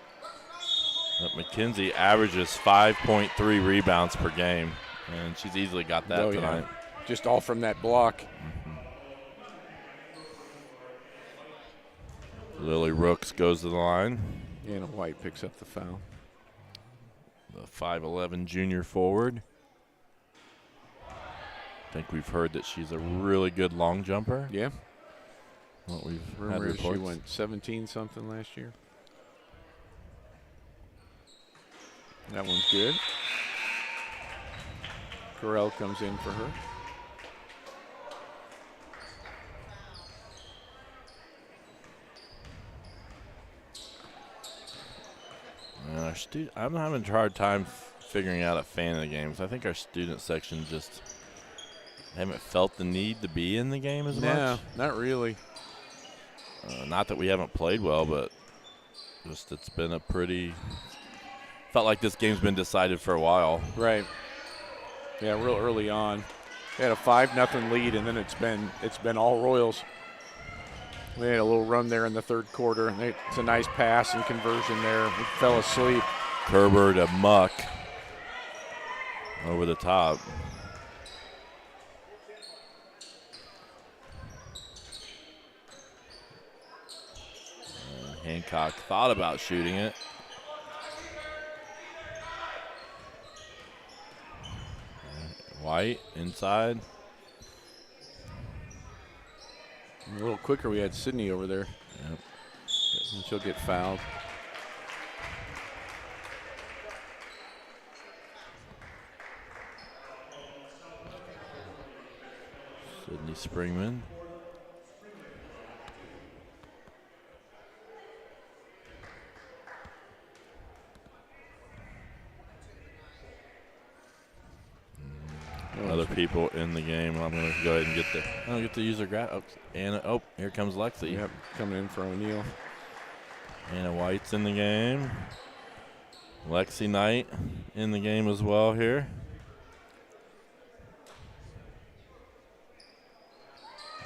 But McKenzie averages 5.3 rebounds per game, and she's easily got that tonight. Yeah. Just all from that block. Lily Rooks goes to the line. Anna White picks up the foul. The 5'11 junior forward. I think we've heard that she's a really good long jumper. Yeah. what we've had Rumor is she reports. went 17-something last year. That one's good. Corral comes in for her. I'm having a hard time figuring out a fan of the games. I think our student section just haven't felt the need to be in the game as much. No, not really. Not that we haven't played well, but just it's been a pretty. Felt like this game's been decided for a while. Right. Yeah, real early on. We had a 5-0 lead, and then it's been all Royals. We had a little run there in the third quarter, and it's a nice pass and conversion there. We fell asleep. Kerber to Muck over the top. And Hancock thought about shooting it. White inside. A little quicker, we had Sydney over there. Yep. And she'll get fouled. Sydney Springman. Other people in the game. I'm going to go ahead and get the user grab. Here comes Lexi. Yep, coming in for O'Neill. Anna White's in the game. Lexi Knight in the game as well here.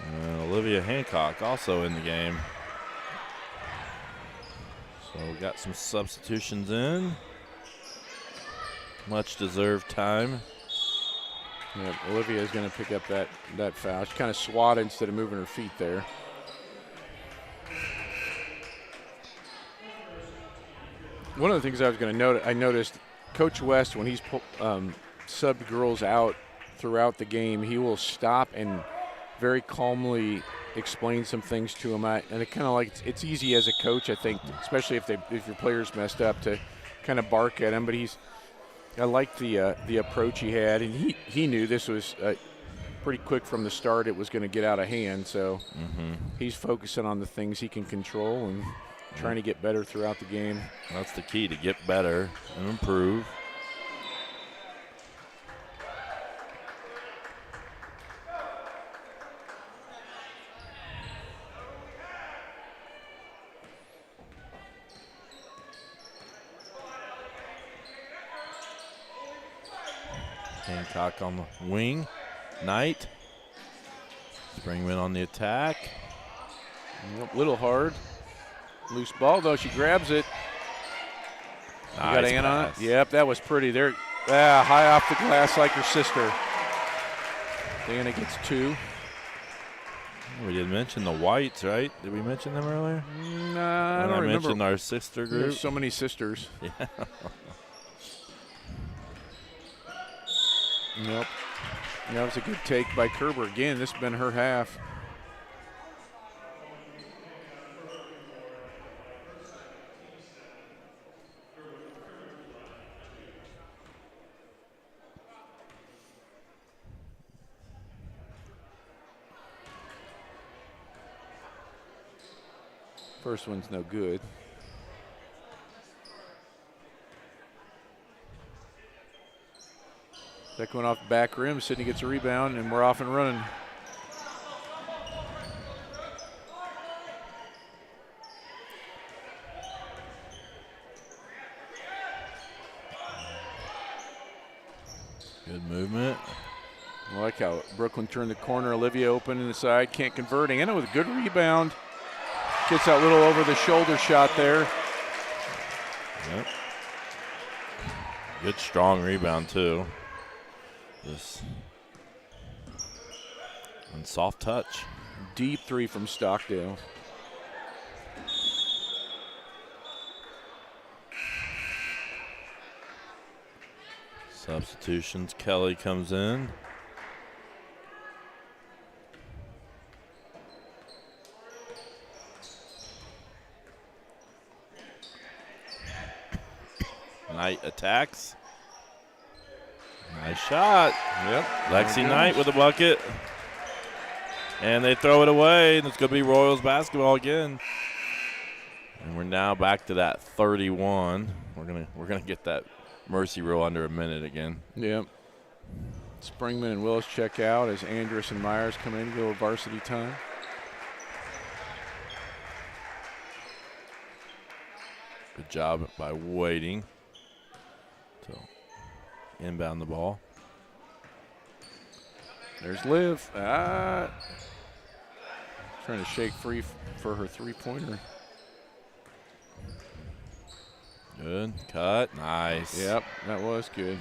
And Olivia Hancock also in the game. So we got some substitutions in. Much deserved time. Yep, Olivia is going to pick up that foul. She kind of swatted instead of moving her feet there. One of the things I was going to note, I noticed Coach West, when he's subbed girls out throughout the game, he will stop and very calmly explain some things to them. And it kind of like it's easy as a coach, I think, especially if your players messed up, to kind of bark at him. But I like the approach he had, and he knew this was pretty quick from the start. It was going to get out of hand, so he's focusing on the things he can control and trying to get better throughout the game. That's the key, to get better and improve. Hancock on the wing. Knight. Springman on the attack. A little hard. Loose ball, though. She grabs it. Nice You got Anna on it? pass. Yep, that was pretty. There, high off the glass like her sister. Anna gets 2. We did mention the Whites, right? Did we mention them earlier? Nah, I don't remember. mentioned our sister group. There's so many sisters. Yeah. Yep. That was a good take by Kerber. Again, this has been her half. First one's no good. Second one off the back rim. Sydney gets a rebound, and we're off and running. Good movement. I like how Brooklyn turned the corner. Olivia open in the side, can't convert. Anna with a good rebound. Gets that little over-the-shoulder shot there. Yep. Good strong rebound too. Just and soft touch. Deep 3 from Stockdale. Substitutions. Kelly comes in. Knight attacks. Nice shot. Yep. Lexi Knight with a bucket. And they throw it away, and it's going to be Royals basketball again. And we're now back to that 31. We're gonna get that mercy rule under a minute again. Yep. Springman and Willis check out as Andrus and Myers come in, go varsity time. Good job by waiting to inbound the ball. There's Liv. Trying to shake free for her three-pointer. Good cut. Nice. Yep, that was good.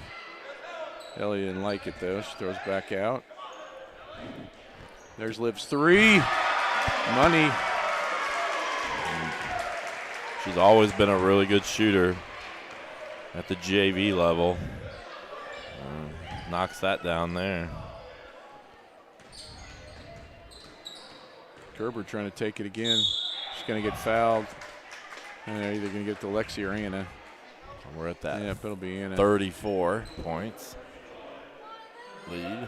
Ellie didn't like it, though. She throws back out. There's Liv's three. Money. She's always been a really good shooter at the JV level. Knocks that down there. Kerber trying to take it again. She's going to get fouled. And they're either going to get to Lexi or Anna. We're at that. Yep, it'll be Anna. 34 points lead.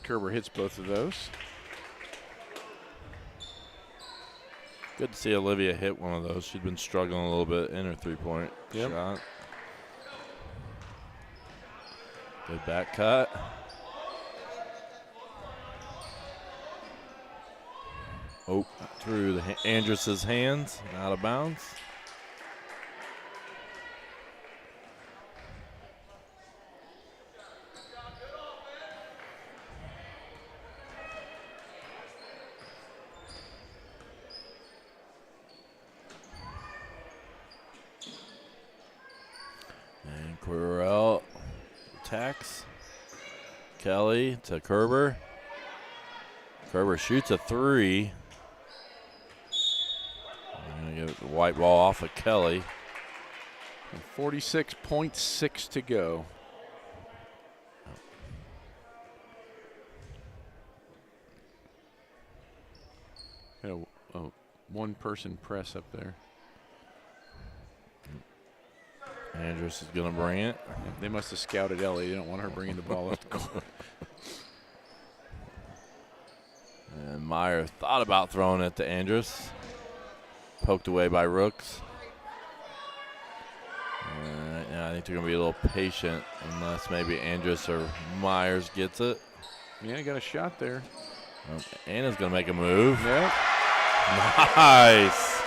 Kerber hits both of those. Good to see Olivia hit one of those. She'd been struggling a little bit in her three-point shot. Good back cut. Oh, through the Andrus's hands, out of bounds. And Quirrell attacks. Kelly to Kerber. Kerber shoots a three. I'm going to get the white ball off of Kelly. 46.6 to go. Got a one-person press up there. Andrus is going to bring it. They must have scouted Ellie. They don't want her bringing the ball up the court. And Meyer thought about throwing it to Andrus. Poked away by Rooks. I think they're going to be a little patient unless maybe Andrus or Myers gets it. Yeah, got a shot there. Anna's going to make a move. Yep. Nice.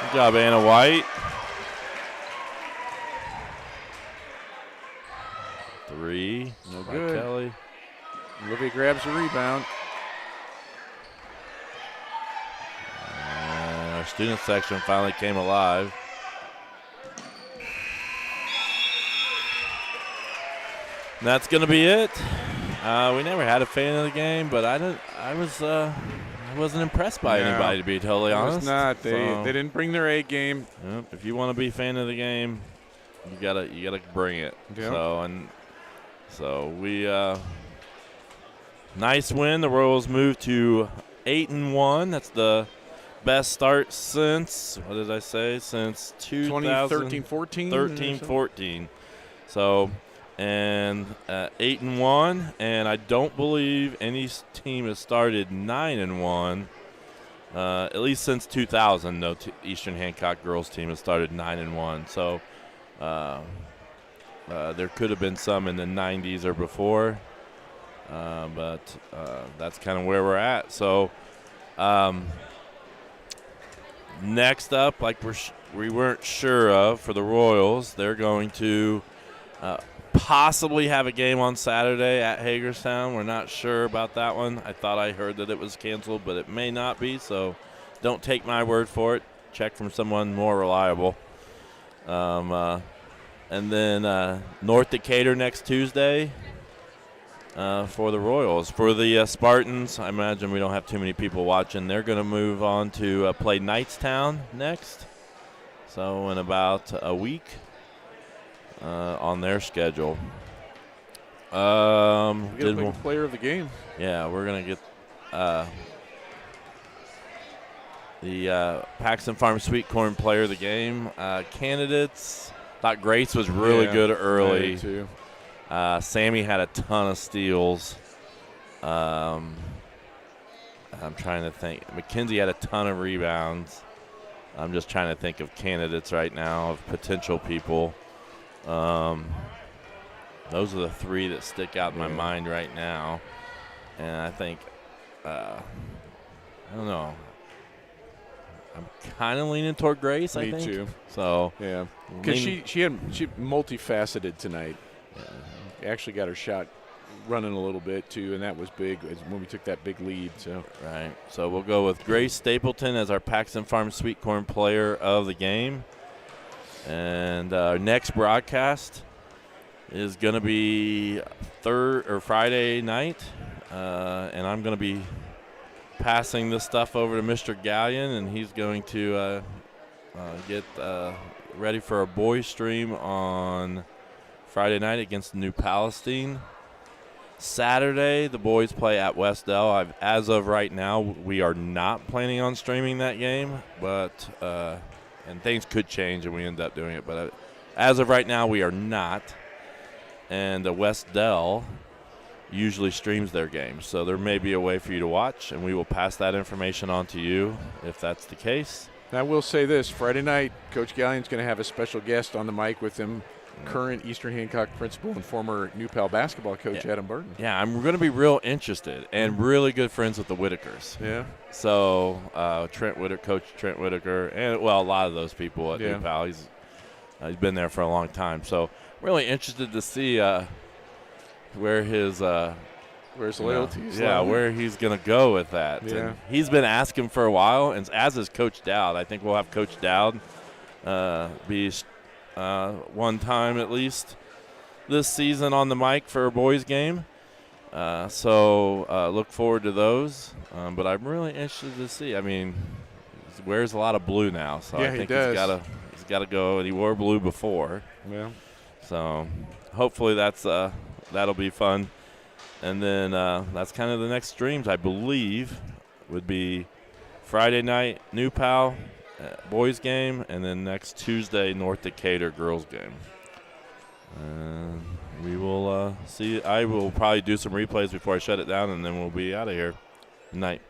Good job, Anna White. Three. No by good. Kelly. Olivia grabs the rebound. And our student section finally came alive. And that's going to be it. We never had a fan of the game, but I wasn't impressed by anybody, to be totally honest. It's not. They didn't bring their A game. Yep, if you want to be a fan of the game, you gotta bring it. Yep. So we nice win. The Royals moved to 8-1. That's the best start since, what did I say? Since 2013-14. 13-14. So, and 8-1, and I don't believe any team has started 9-1. At least since 2000, no Eastern Hancock girls team has started 9-1. So there could have been some in the 90s or before, but that's kind of where we're at. So next up, like we weren't sure of for the Royals, they're going to possibly have a game on Saturday at Hagerstown. We're not sure about that one. I thought I heard that it was canceled, but it may not be, so don't take my word for it. Check from someone more reliable. And then North Decatur next Tuesday for the Royals. For the Spartans, I imagine we don't have too many people watching. They're going to move on to play Knightstown next, so in about a week. on their schedule. We get a player of the game. Yeah, we're going to get the Paxton Farm Sweet Corn player of the game. Candidates, thought Grace was really good early. Yeah, too. Sammy had a ton of steals. I'm trying to think. Mackenzie had a ton of rebounds. I'm just trying to think of candidates right now, of potential people. Those are the three that stick out in my mind right now. And I think, I don't know. I'm kind of leaning toward Grace, I think. Me too. So, yeah. Because she multifaceted tonight. Actually got her shot running a little bit, too, and that was big when we took that big lead. So right. So we'll go with Grace Stapleton as our Paxton Farm Sweet Corn player of the game. And our next broadcast is going to be Friday night, and I'm going to be passing this stuff over to Mr. Gallion, and he's going to get ready for a boys stream on Friday night against New Palestine. Saturday, the boys play at Westdell. As of right now, we are not planning on streaming that game, but and things could change and we end up doing it. But as of right now, we are not. And Westdell usually streams their games, so there may be a way for you to watch, and we will pass that information on to you if that's the case. I will say this, Friday night, Coach Gallion's going to have a special guest on the mic with him, current Eastern Hancock principal and former New Pal basketball coach Adam Burton. Yeah, I'm going to be real interested and really good friends with the Whitakers. Yeah. So Coach Trent Whitaker, and, well, a lot of those people at New Pal. He's been there for a long time. So really interested to see where his loyalties. Where he's going to go with that. Yeah. And he's been asking for a while, and as is Coach Dowd. I think we'll have Coach Dowd be one time at least this season on the mic for a boys game. So look forward to those. But I'm really interested to see. I mean, he wears a lot of blue now, so I think he's got to go. And he wore blue before. Yeah. So hopefully that'll be fun. And then that's kind of the next streams, I believe, would be Friday night New Pal boys game, and then next Tuesday North Decatur girls game. We will see. I will probably do some replays before I shut it down, and then we'll be out of here. Good night.